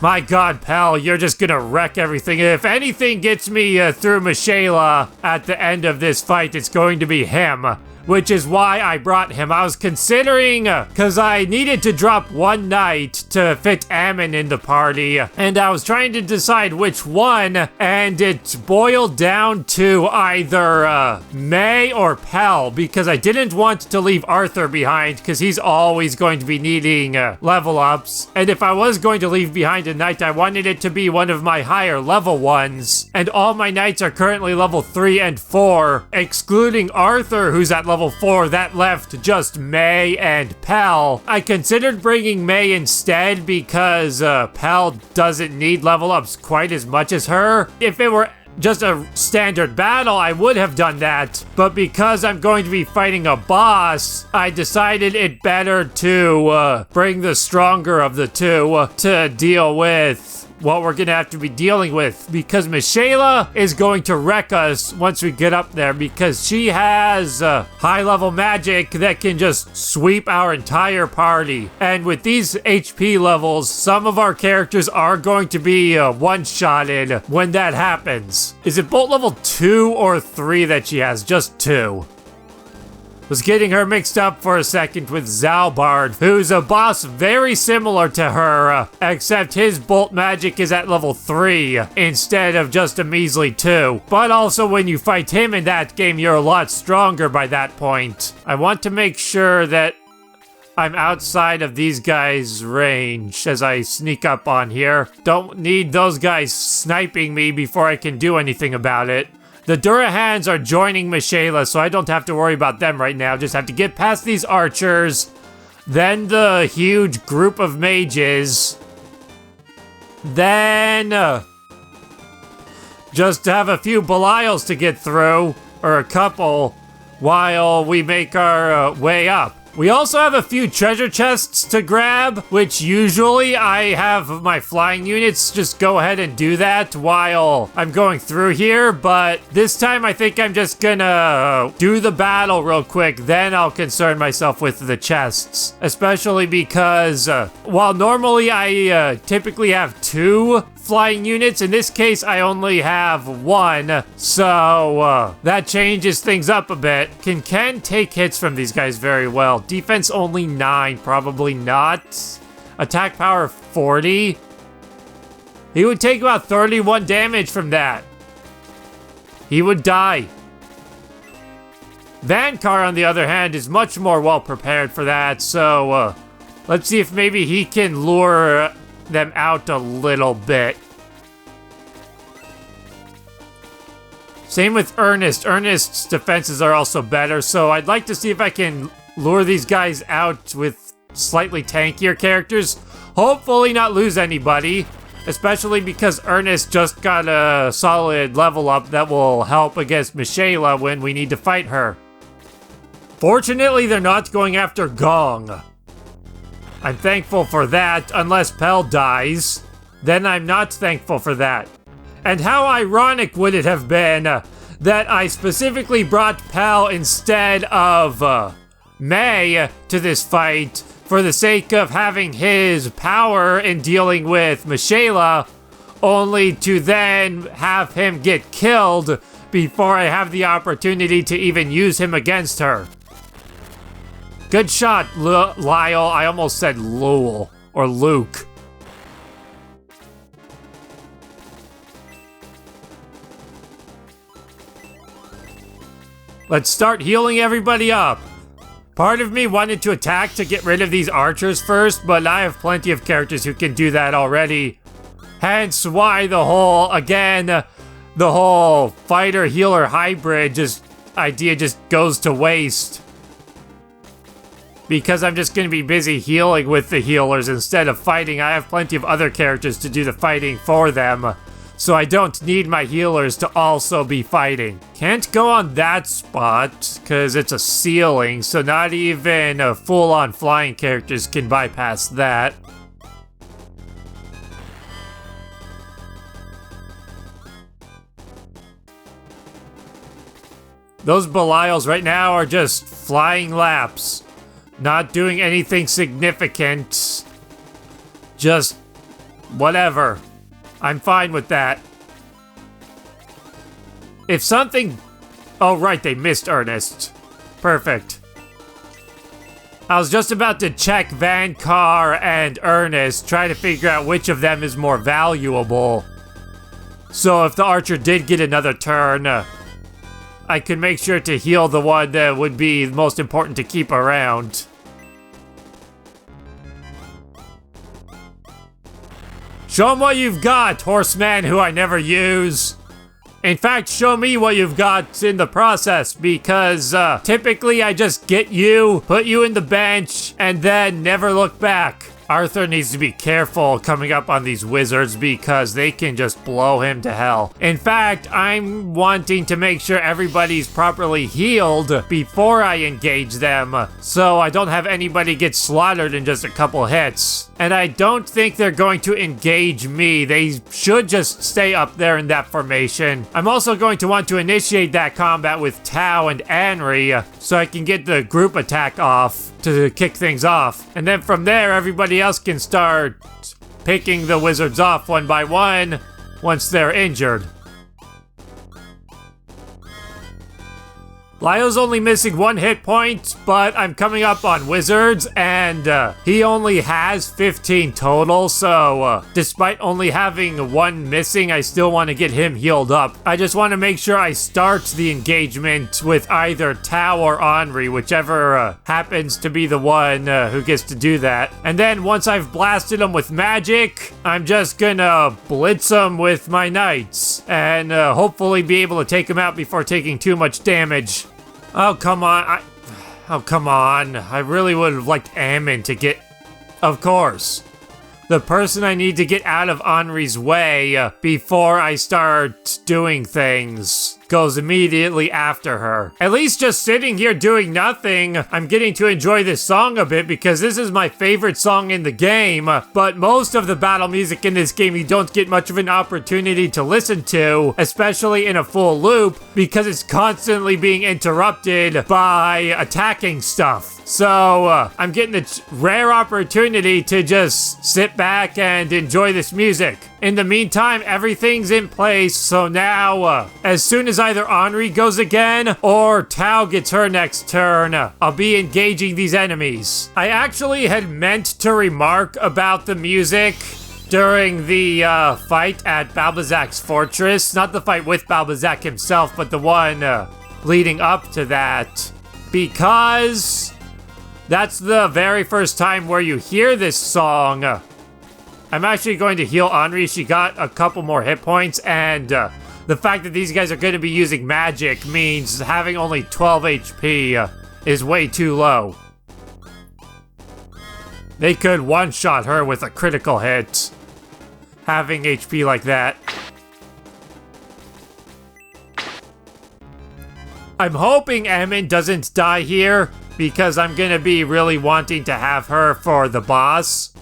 My god, pal, you're just gonna wreck everything. If anything gets me through Mishaela at the end of this fight, it's going to be him. Which is why I brought him. I was considering, because I needed to drop one knight to fit Ammon in the party, and I was trying to decide which one, and it boiled down to either May or Pell, because I didn't want to leave Arthur behind, because he's always going to be needing level ups, and if I was going to leave behind a knight, I wanted it to be one of my higher level ones, and all my knights are currently level 3 and 4, excluding Arthur, who's at level 4, that left just May and Pell. I considered bringing May instead because Pell doesn't need level ups quite as much as her. If it were just a standard battle, I would have done that. But because I'm going to be fighting a boss, I decided it better to bring the stronger of the two to deal with what we're gonna have to be dealing with, because Mishaela is going to wreck us once we get up there, because she has high-level magic that can just sweep our entire party. And with these HP levels, some of our characters are going to be one-shotted when that happens. Is it bolt level 2 or 3 that she has? Just 2. Was getting her mixed up for a second with Zalbard, who's a boss very similar to her, except his bolt magic is at level 3 instead of just a measly 2. But also when you fight him in that game, you're a lot stronger by that point. I want to make sure that I'm outside of these guys' range as I sneak up on here. Don't need those guys sniping me before I can do anything about it. The Durahans are joining Mishaela, so I don't have to worry about them right now. Just have to get past these archers, then the huge group of mages, then just have a few Belials to get through, or a couple, while we make our way up. We also have a few treasure chests to grab, which usually I have my flying units just go ahead and do that while I'm going through here, but this time I think I'm just gonna do the battle real quick, then I'll concern myself with the chests. Especially because while normally I typically have 2 flying units, in this case I only have 1, so that changes things up a bit. Can Ken take hits from these guys very well? Defense only 9, probably not. Attack power 40. He would take about 31 damage from that. He would die. Vankar, on the other hand, is much more well prepared for that, so let's see if maybe he can lure them out a little bit. Same with Ernest. Ernest's defenses are also better, so I'd like to see if I can lure these guys out with slightly tankier characters. Hopefully not lose anybody, especially because Ernest just got a solid level up that will help against Mishaela when we need to fight her. Fortunately, they're not going after Gong. I'm thankful for that, unless Pell dies. Then I'm not thankful for that. And how ironic would it have been that I specifically brought Pell instead of May to this fight for the sake of having his power in dealing with Mishaela, only to then have him get killed before I have the opportunity to even use him against her. Good shot, Lyle. I almost said Lowell or Luke. Let's start healing everybody up. Part of me wanted to attack to get rid of these archers first, but I have plenty of characters who can do that already. Hence why the whole fighter-healer hybrid idea just goes to waste. Because I'm just going to be busy healing with the healers instead of fighting. I have plenty of other characters to do the fighting for them, so I don't need my healers to also be fighting. Can't go on that spot, because it's a ceiling, so not even full-on flying characters can bypass that. Those Belials right now are just flying laps. Not doing anything significant. Just whatever. I'm fine with that. If something... Oh, right, they missed Ernest. Perfect. I was just about to check Vankar and Ernest, try to figure out which of them is more valuable. So if the archer did get another turn, I could make sure to heal the one that would be most important to keep around. Show them what you've got, horseman who I never use. In fact, show me what you've got in the process, because typically I just get you, put you in the bench, and then never look back. Arthur needs to be careful coming up on these wizards because they can just blow him to hell. In fact, I'm wanting to make sure everybody's properly healed before I engage them, so I don't have anybody get slaughtered in just a couple hits. And I don't think they're going to engage me. They should just stay up there in that formation. I'm also going to want to initiate that combat with Tao and Anri so I can get the group attack off to kick things off. And then from there, everybody else can start picking the wizards off one by one once they're injured. Lyo's only missing 1 hit point, but I'm coming up on wizards, and he only has 15 total, so despite only having 1 missing, I still want to get him healed up. I just want to make sure I start the engagement with either Tao or Anri, whichever happens to be the one who gets to do that. And then once I've blasted him with magic, I'm just gonna blitz him with my knights, and hopefully be able to take him out before taking too much damage. Oh, come on. Oh, come on. I really would have liked Ammon to get... Of course. The person I need to get out of Anri's way before I start doing things goes immediately after her. At least just sitting here doing nothing, I'm getting to enjoy this song a bit because this is my favorite song in the game, but most of the battle music in this game you don't get much of an opportunity to listen to, especially in a full loop, because it's constantly being interrupted by attacking stuff. So, I'm getting the rare opportunity to just sit back and enjoy this music. In the meantime, everything's in place, so now, as soon as either Anri goes again, or Tao gets her next turn, I'll be engaging these enemies. I actually had meant to remark about the music during the fight at Balbazak's fortress. Not the fight with Balbazak himself, but the one leading up to that. Because that's the very first time where you hear this song. I'm actually going to heal Anri. She got a couple more hit points, and the fact that these guys are going to be using magic means having only 12 HP is way too low. They could one-shot her with a critical hit, having HP like that. I'm hoping Ammon doesn't die here, because I'm going to be really wanting to have her for the boss.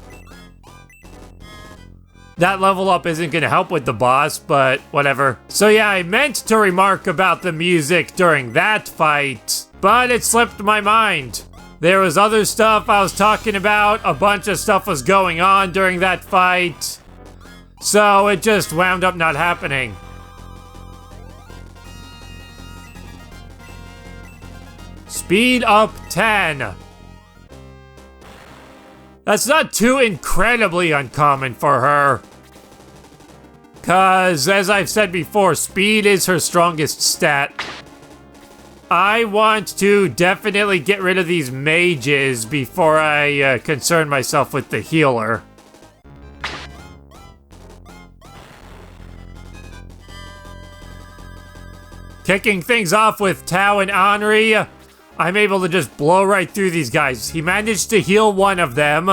That level up isn't going to help with the boss, but whatever. So yeah, I meant to remark about the music during that fight, but it slipped my mind. There was other stuff I was talking about, a bunch of stuff was going on during that fight, so it just wound up not happening. Speed up 10. That's not too incredibly uncommon for her. Cause, as I've said before, speed is her strongest stat. I want to definitely get rid of these mages before I concern myself with the healer. Kicking things off with Tao and Anri, I'm able to just blow right through these guys. He managed to heal one of them,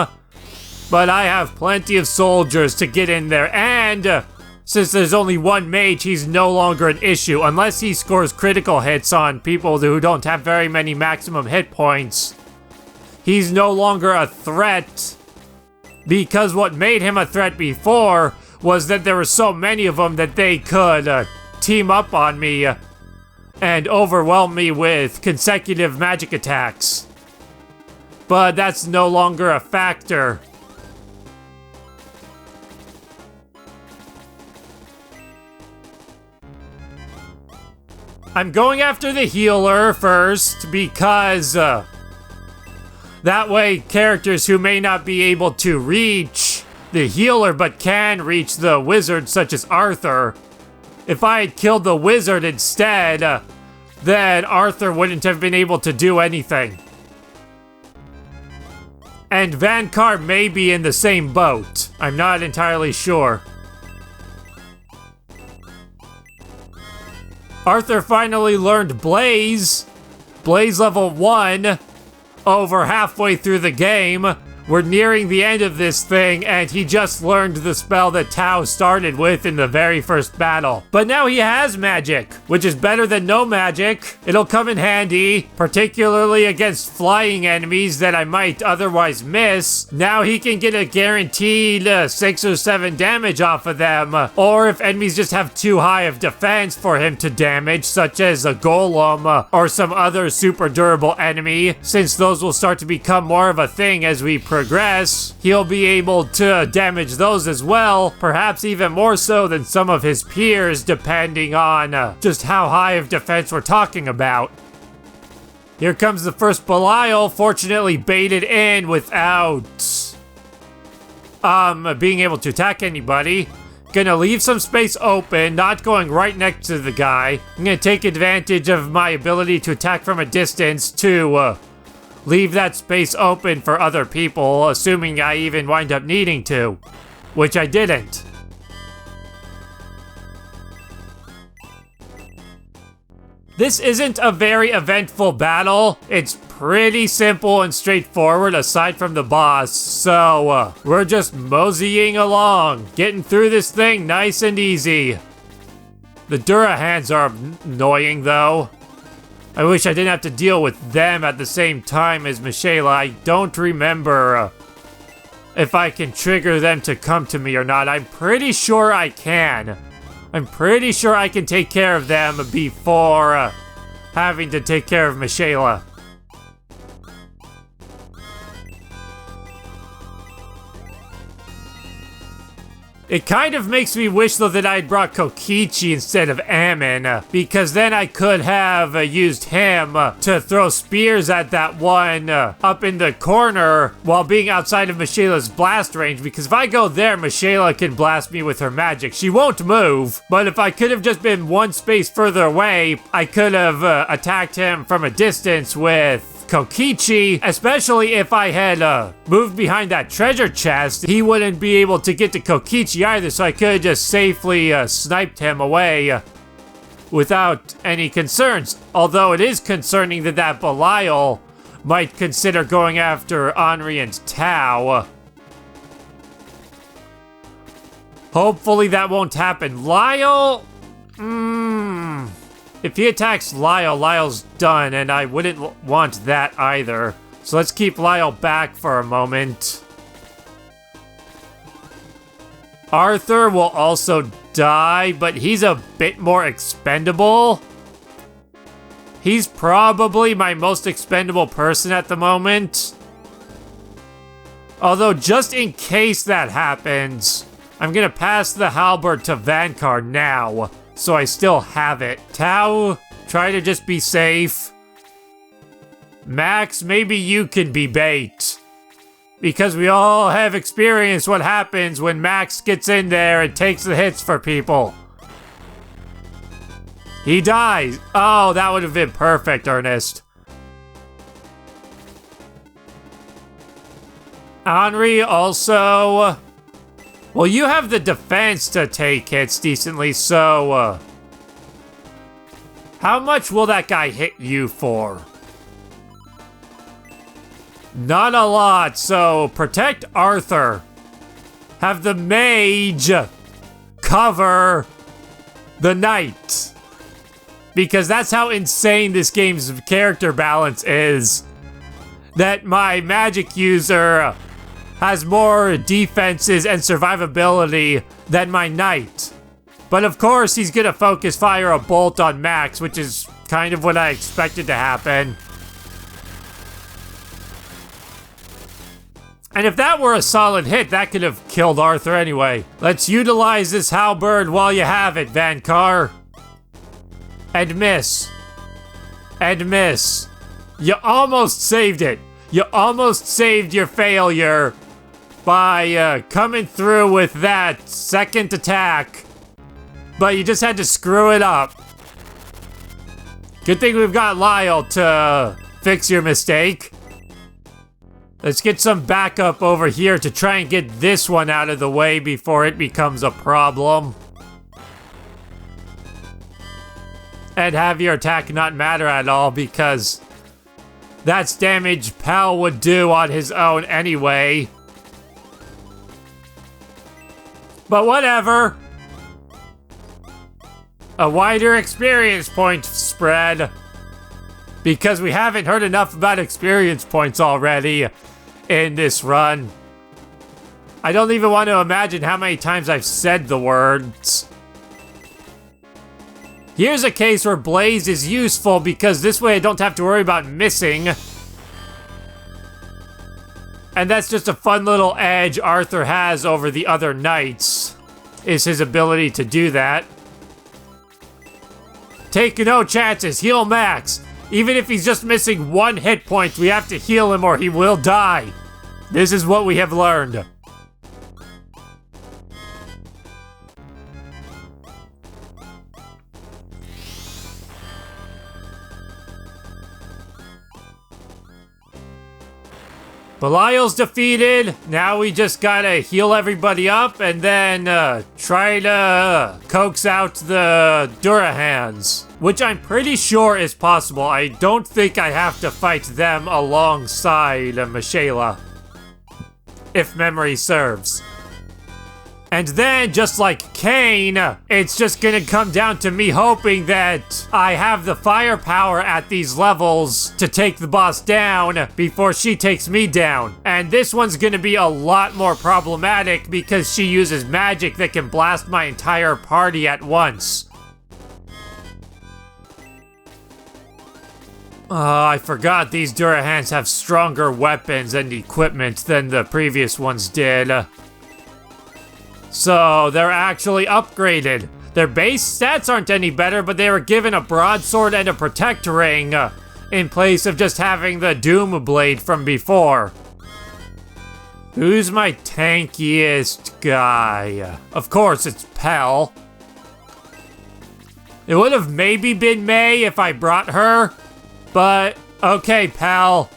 but I have plenty of soldiers to get in there, and since there's only one mage, he's no longer an issue, unless he scores critical hits on people who don't have very many maximum hit points. He's no longer a threat, because what made him a threat before was that there were so many of them that they could team up on me and overwhelm me with consecutive magic attacks. But that's no longer a factor. I'm going after the healer first because that way characters who may not be able to reach the healer but can reach the wizard, such as Arthur. If I had killed the wizard instead, then Arthur wouldn't have been able to do anything. And Vankar may be in the same boat. I'm not entirely sure. Arthur finally learned Blaze. Blaze level 1 over halfway through the game, We're nearing the end of this thing, and he just learned the spell that Tao started with in the very first battle. But now he has magic, which is better than no magic. It'll come in handy, particularly against flying enemies that I might otherwise miss. Now he can get a guaranteed 6 or 7 damage off of them, or if enemies just have too high of defense for him to damage, such as a golem or some other super durable enemy, since those will start to become more of a thing as we progress, he'll be able to damage those as well, perhaps even more so than some of his peers, depending on just how high of defense we're talking about. Here comes the first Belial, fortunately baited in without being able to attack anybody. Gonna leave some space open, not going right next to the guy. I'm gonna take advantage of my ability to attack from a distance to leave that space open for other people, assuming I even wind up needing to, which I didn't. This isn't a very eventful battle. It's pretty simple and straightforward aside from the boss, so we're just moseying along, getting through this thing nice and easy. The Dura hands are annoying though. I wish I didn't have to deal with them at the same time as Mishaela. I don't remember if I can trigger them to come to me or not. I'm pretty sure I can. I'm pretty sure I can take care of them before having to take care of Mishaela. It kind of makes me wish, though, that I'd brought Kokichi instead of Ammon, because then I could have used him to throw spears at that one up in the corner while being outside of Mishaela's blast range, because if I go there, Mishaela can blast me with her magic. She won't move, but if I could have just been one space further away, I could have attacked him from a distance with Kokichi, especially if I had moved behind that treasure chest. He wouldn't be able to get to Kokichi either, so I could have just safely sniped him away without any concerns. Although it is concerning that that Belial might consider going after Henri and Tao. Hopefully that won't happen. Lyle? If he attacks Lyle, Lyle's done, and I wouldn't want that either. So let's keep Lyle back for a moment. Arthur will also die, but he's a bit more expendable. He's probably my most expendable person at the moment. Although, just in case that happens, I'm gonna pass the halberd to Vankar now, so I still have it. Tao, try to just be safe. Max, maybe you can be bait. Because we all have experienced what happens when Max gets in there and takes the hits for people. He dies. Oh, that would have been perfect, Ernest. Henri also... Well, you have the defense to take hits decently, so... how much will that guy hit you for? Not a lot, so protect Arthur. Have the mage cover the knight. Because that's how insane this game's character balance is. That my magic user has more defenses and survivability than my knight. But of course, he's gonna focus fire a bolt on Max, which is kind of what I expected to happen. And if that were a solid hit, that could have killed Arthur anyway. Let's utilize this halberd while you have it, Vankar. And miss. And miss. You almost saved it. You almost saved your failure by coming through with that second attack. But you just had to screw it up. Good thing we've got Lyle to fix your mistake. Let's get some backup over here to try and get this one out of the way before it becomes a problem. And have your attack not matter at all because That's damage Pal would do on his own anyway. But whatever. A wider experience point spread. Because we haven't heard enough about experience points already in this run. I don't even want to imagine how many times I've said the words. Here's a case where Blaze is useful because this way I don't have to worry about missing. And that's just a fun little edge Arthur has over the other knights, is his ability to do that. Take no chances, heal max. Even if he's just missing 1 hit point, we have to heal him or he will die. This is what we have learned. Belial's defeated. Now we just gotta heal everybody up and then try to coax out the Durahans, which I'm pretty sure is possible. I don't think I have to fight them alongside Mishaela, if memory serves. And then, just like Cain, it's just gonna come down to me hoping that I have the firepower at these levels to take the boss down before she takes me down. And this one's gonna be a lot more problematic because she uses magic that can blast my entire party at once. I forgot these Durahans have stronger weapons and equipment than the previous ones did. So, they're actually upgraded. Their base stats aren't any better, but they were given a broadsword and a protect ring in place of just having the Doom Blade from before. Who's my tankiest guy? Of course, it's Pell. It would have maybe been May if I brought her, but okay, Pal.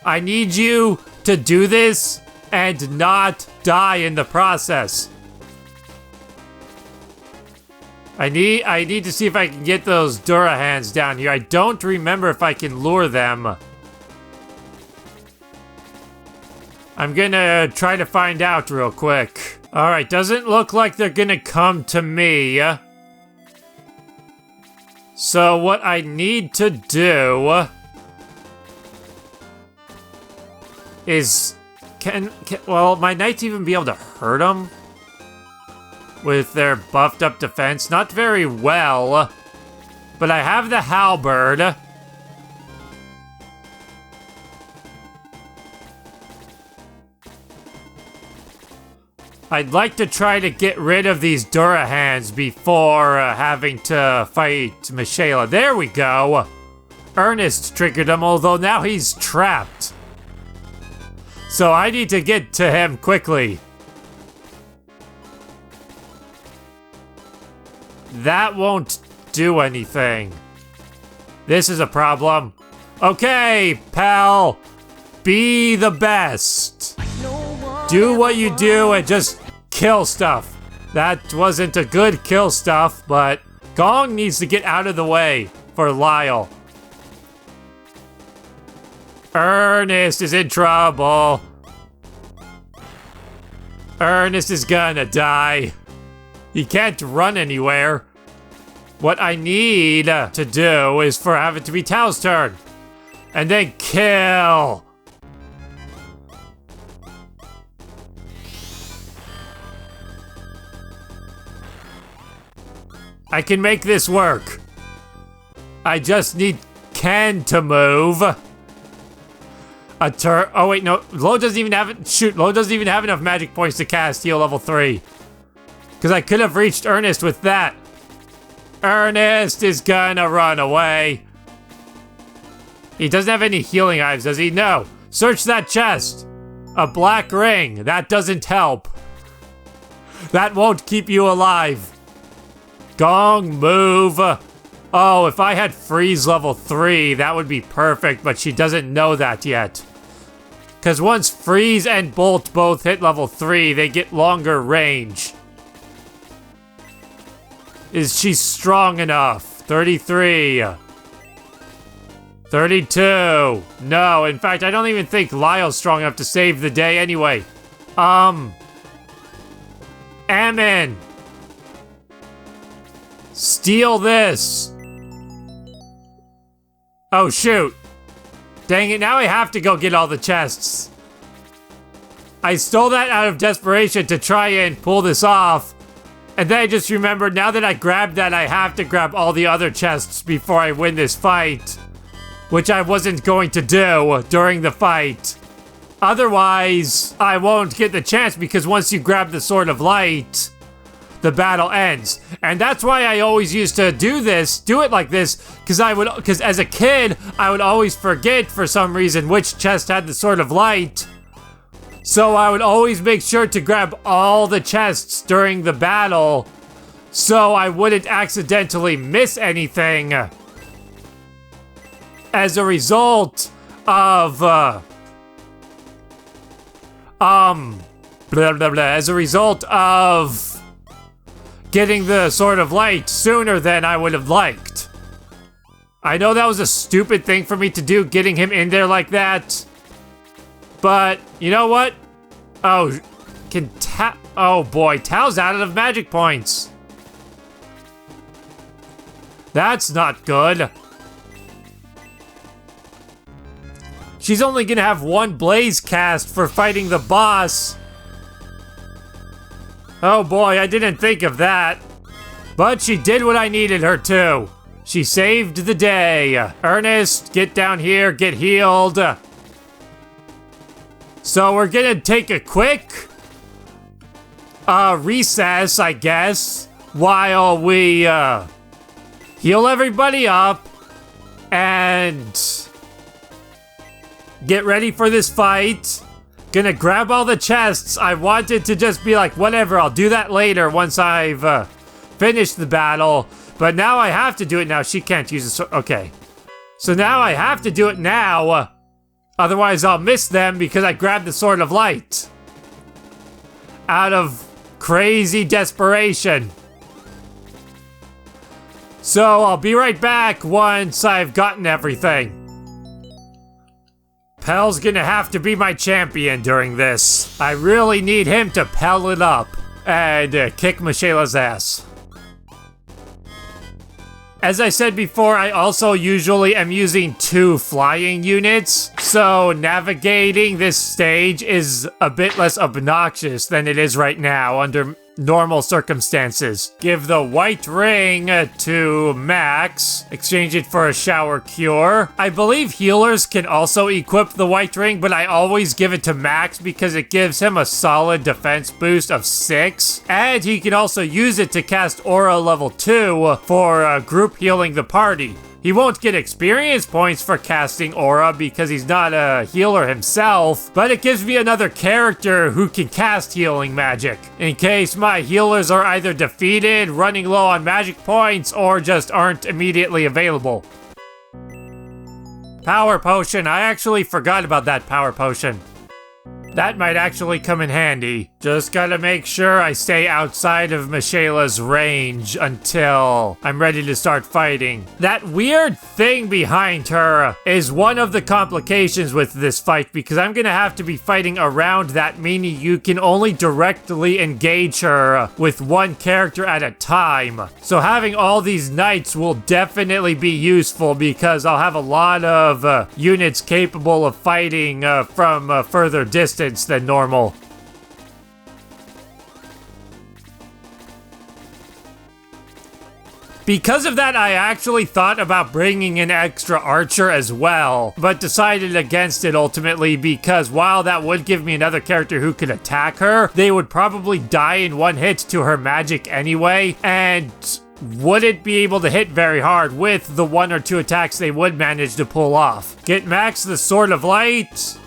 I need you to do this and not die in the process. I need to see if I can get those Durahans down here. I don't remember if I can lure them. I'm gonna try to find out real quick. Alright, doesn't look like they're gonna come to me. So what I need to do is... Will my knights even be able to hurt them? With their buffed up defense? Not very well. But I have the halberd. I'd like to try to get rid of these Durahans before having to fight Mishaela. There we go. Ernest triggered him, although now he's trapped. So I need to get to him quickly. That won't do anything. This is a problem. Okay, pal. Be the best. Do what you do and just kill stuff. That wasn't a good kill stuff, but Gong needs to get out of the way for Lyle. Ernest is in trouble. Ernest is gonna die. He can't run anywhere. What I need to do is for have it to be Tao's turn. And then kill. I can make this work. I just need Ken to move. A turn. Oh wait, no. Lo doesn't even have it. Shoot, Lo doesn't even have enough magic points to cast heal level 3. Because I could have reached Ernest with that. Ernest is gonna run away. He doesn't have any healing items, does he? No. Search that chest. A black ring. That doesn't help. That won't keep you alive. Gong, move. Oh, if I had freeze level 3, that would be perfect, but she doesn't know that yet. Because once freeze and bolt both hit level 3, they get longer range. Is she strong enough? 33. 32. No, in fact, I don't even think Lyle's strong enough to save the day anyway. Ammon. Steal this. Oh, shoot. Dang it, now I have to go get all the chests. I stole that out of desperation to try and pull this off. And then I just remembered, now that I grabbed that, I have to grab all the other chests before I win this fight. Which I wasn't going to do during the fight. Otherwise, I won't get the chance because once you grab the Sword of Light, the battle ends. And that's why I always used to do it like this, because as a kid, I would always forget for some reason which chest had the Sword of Light. So I would always make sure to grab all the chests during the battle so I wouldn't accidentally miss anything. As a result of, as a result of getting the Sword of Light sooner than I would have liked. I know that was a stupid thing for me to do, getting him in there like that. But, you know what? Oh, oh boy, Tao's out of magic points. That's not good. She's only gonna have one blaze cast for fighting the boss. Oh boy, I didn't think of that. But she did what I needed her to. She saved the day. Ernest, get down here, get healed. So we're gonna take a quick recess, I guess, while we heal everybody up and get ready for this fight. Gonna grab all the chests. I wanted to just be like, whatever, I'll do that later once I've finished the battle. But now I have to do it now. She can't use it. Okay. So now I have to do it now. Otherwise I'll miss them because I grabbed the Sword of Light. Out of crazy desperation. So I'll be right back once I've gotten everything. Pel's gonna have to be my champion during this. I really need him to Pel it up and kick Mishaela's ass. As I said before, I also usually am using 2 flying units, so navigating this stage is a bit less obnoxious than it is right now under normal circumstances. Give the white ring to Max, exchange it for a shower cure. I believe healers can also equip the white ring, but I always give it to Max because it gives him a solid defense boost of 6, and he can also use it to cast Aura level 2 for group healing the party. He won't get experience points for casting Aura because he's not a healer himself, but it gives me another character who can cast healing magic, in case my healers are either defeated, running low on magic points, or just aren't immediately available. Power potion. I actually forgot about that power potion. That might actually come in handy. Just gotta make sure I stay outside of Mishaela's range until I'm ready to start fighting. That weird thing behind her is one of the complications with this fight because I'm gonna have to be fighting around that, meaning you can only directly engage her with one character at a time. So having all these knights will definitely be useful because I'll have a lot of units capable of fighting from a further distance than normal. Because of that, I actually thought about bringing an extra archer as well, but decided against it ultimately because while that would give me another character who could attack her, they would probably die in one hit to her magic anyway, and wouldn't be able to hit very hard with the 1 or 2 attacks they would manage to pull off. Get Max the Sword of Light.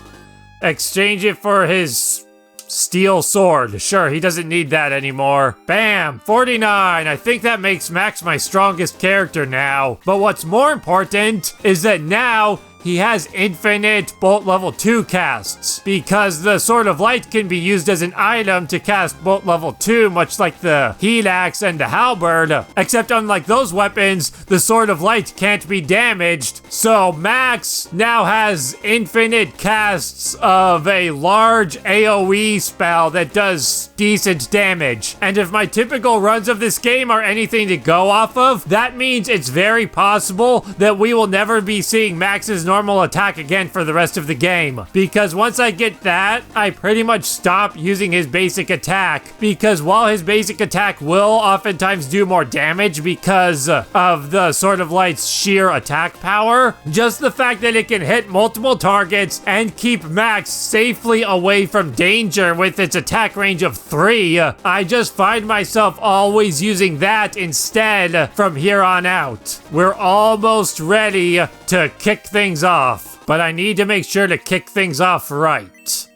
Exchange it for his steel sword. Sure, he doesn't need that anymore. Bam! 49! I think that makes Max my strongest character now. But what's more important is that now he has infinite bolt level 2 casts, because the Sword of Light can be used as an item to cast bolt level 2, much like the heat axe and the halberd, except unlike those weapons, the Sword of Light can't be damaged, so Max now has infinite casts of a large AoE spell that does decent damage. And if my typical runs of this game are anything to go off of, that means it's very possible that we will never be seeing Max's normal attack again for the rest of the game. Because once I get that, I pretty much stop using his basic attack. Because while his basic attack will oftentimes do more damage because of the Sword of Light's sheer attack power, just the fact that it can hit multiple targets and keep Max safely away from danger with its attack range of 3, I just find myself always using that instead from here on out. We're almost ready to kick things off, but I need to make sure to kick things off right.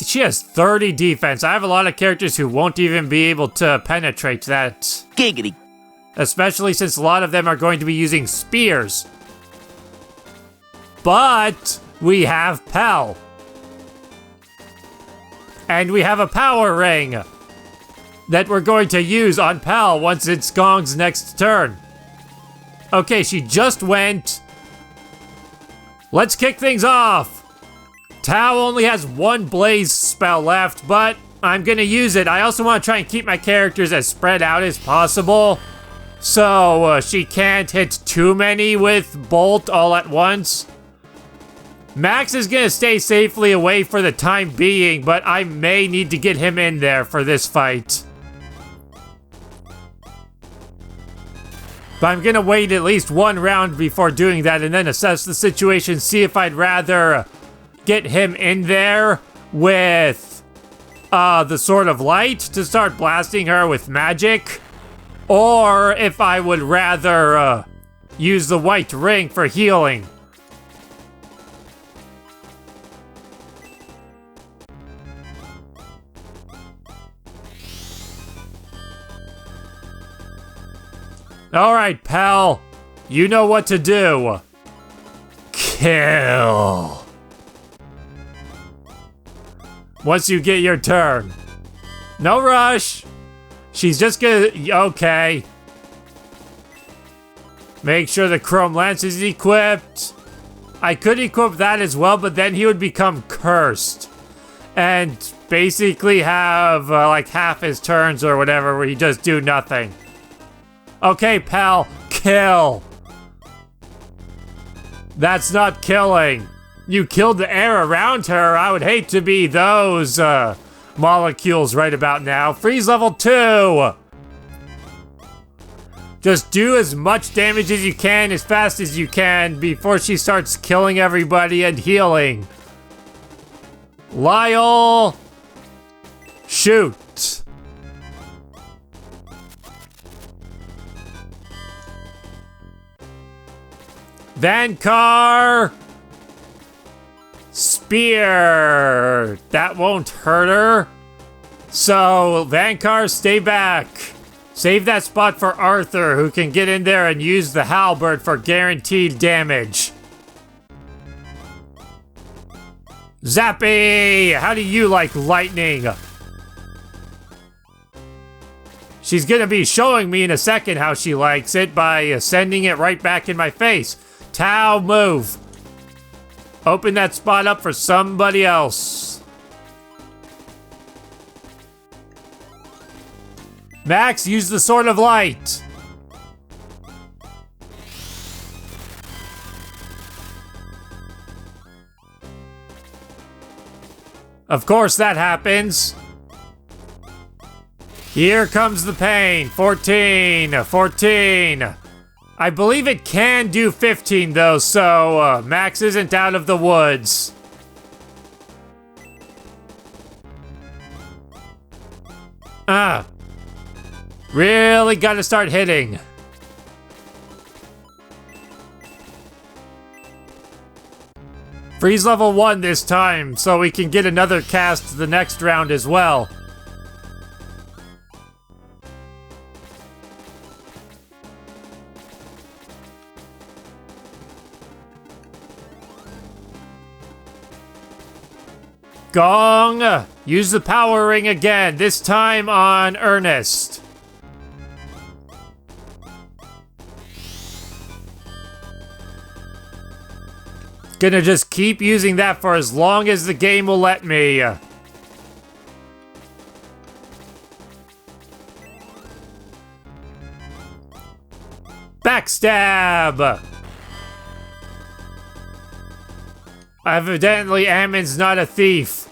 She has 30 defense. I have a lot of characters who won't even be able to penetrate that. Giggity. Especially since a lot of them are going to be using spears. But we have Pell. And we have a power ring that we're going to use on Pell once it's Gong's next turn. Okay, she just went. Let's kick things off. Tao only has one blaze spell left, but I'm gonna use it. I also want to try and keep my characters as spread out as possible, so she can't hit too many with Bolt all at once. Max is gonna stay safely away for the time being, but I may need to get him in there for this fight. But I'm gonna wait at least one round before doing that and then assess the situation, see if I'd rather get him in there with the Sword of Light to start blasting her with magic, or if I would rather use the white ring for healing. Alright, pal. You know what to do. Kill. Once you get your turn. No rush. She's just gonna... Okay. Make sure the Chrome Lance is equipped. I could equip that as well, but then he would become cursed. And basically have like half his turns or whatever where he just do nothing. Okay, pal. Kill. That's not killing. You killed the air around her. I would hate to be those molecules right about now. Freeze level 2. Just do as much damage as you can, as fast as you can, before she starts killing everybody and healing. Lyle. Shoot. Vankar. Spear. That won't hurt her. So, Vankar, stay back. Save that spot for Arthur, who can get in there and use the halberd for guaranteed damage. Zappy! How do you like lightning? She's gonna be showing me in a second how she likes it by sending it right back in my face. Tao, move. Open that spot up for somebody else. Max, use the Sword of Light. Of course that happens. Here comes the pain. 14. 14. I believe it can do 15 though, so Max isn't out of the woods. Really gotta start hitting. Freeze level 1 this time, so we can get another cast the next round as well. Gong! Use the power ring again, this time on Ernest. Gonna just keep using that for as long as the game will let me. Backstab! Evidently, Ammon's not a thief.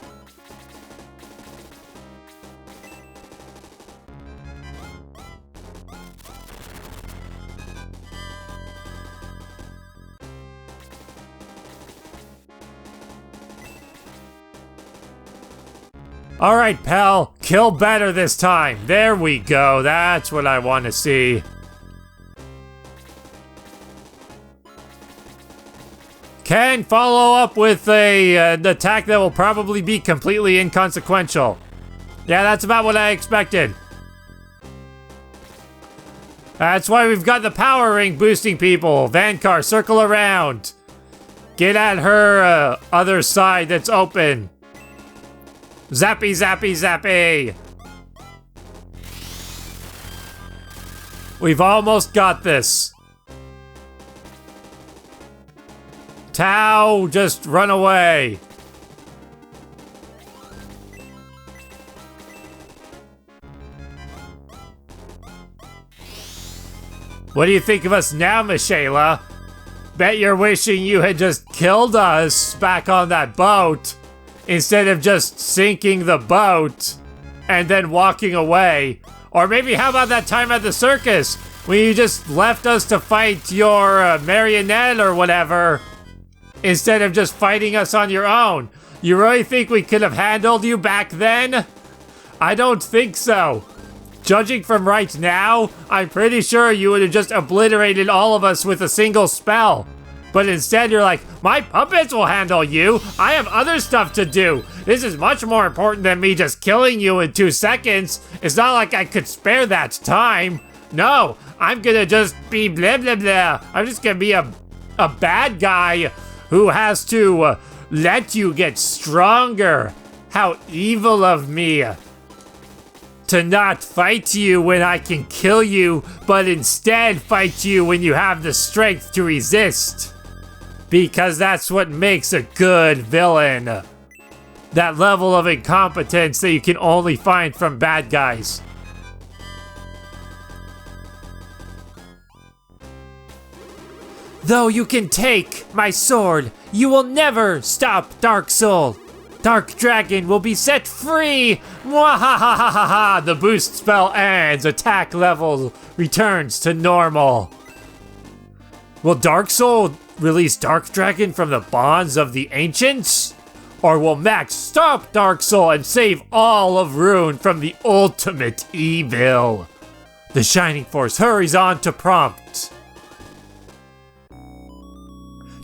Alright, pal. Kill better this time. There we go. That's what I want to see. Can follow up with an attack that will probably be completely inconsequential. Yeah, that's about what I expected. That's why we've got the power ring boosting people. Vankar, circle around. Get at her other side that's open. Zappy, zappy, zappy. We've almost got this. Tau, just run away. What do you think of us now, Mishaela? Bet you're wishing you had just killed us back on that boat instead of just sinking the boat and then walking away. Or maybe how about that time at the circus when you just left us to fight your marionette or whatever instead of just fighting us on your own? You really think we could have handled you back then? I don't think so. Judging from right now, I'm pretty sure you would have just obliterated all of us with a single spell. But instead you're like, my puppets will handle you. I have other stuff to do. This is much more important than me just killing you in 2 seconds. It's not like I could spare that time. No, I'm gonna just be blah blah blah. I'm just gonna be a bad guy who has to let you get stronger. How evil of me to not fight you when I can kill you, but instead fight you when you have the strength to resist. Because that's what makes a good villain. That level of incompetence that you can only find from bad guys. Though you can take my sword, you will never stop Darksol. Dark Dragon will be set free! Mwahahaha! The boost spell ends. Attack level returns to normal. Will Darksol release Dark Dragon from the bonds of the ancients? Or will Max stop Darksol and save all of Rune from the ultimate evil? The Shining Force hurries on to prompt.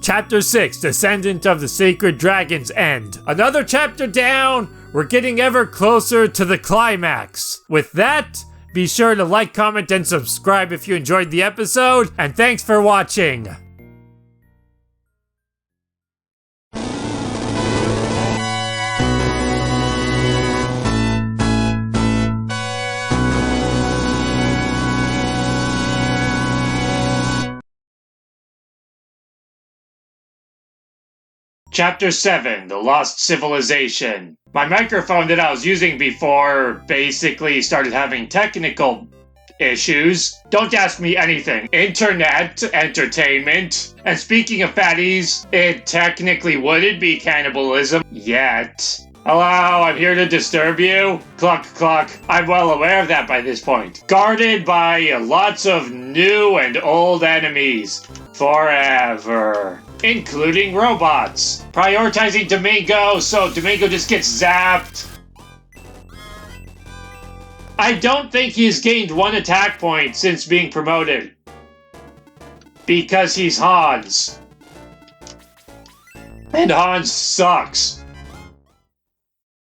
Chapter 6, Descendant of the Sacred Dragon's End. Another chapter down, we're getting ever closer to the climax. With that, be sure to like, comment, and subscribe if you enjoyed the episode, and thanks for watching! Chapter 7, The Lost Civilization. My microphone that I was using before basically started having technical issues. Don't ask me anything. Internet, entertainment, and speaking of fatties, it technically wouldn't be cannibalism yet. Hello, I'm here to disturb you. Cluck, cluck. I'm well aware of that by this point. Guarded by lots of new and old enemies. Forever. Including robots. Prioritizing Domingo, so Domingo just gets zapped. I don't think he's gained 1 attack point since being promoted. Because he's Hans. And Hans sucks.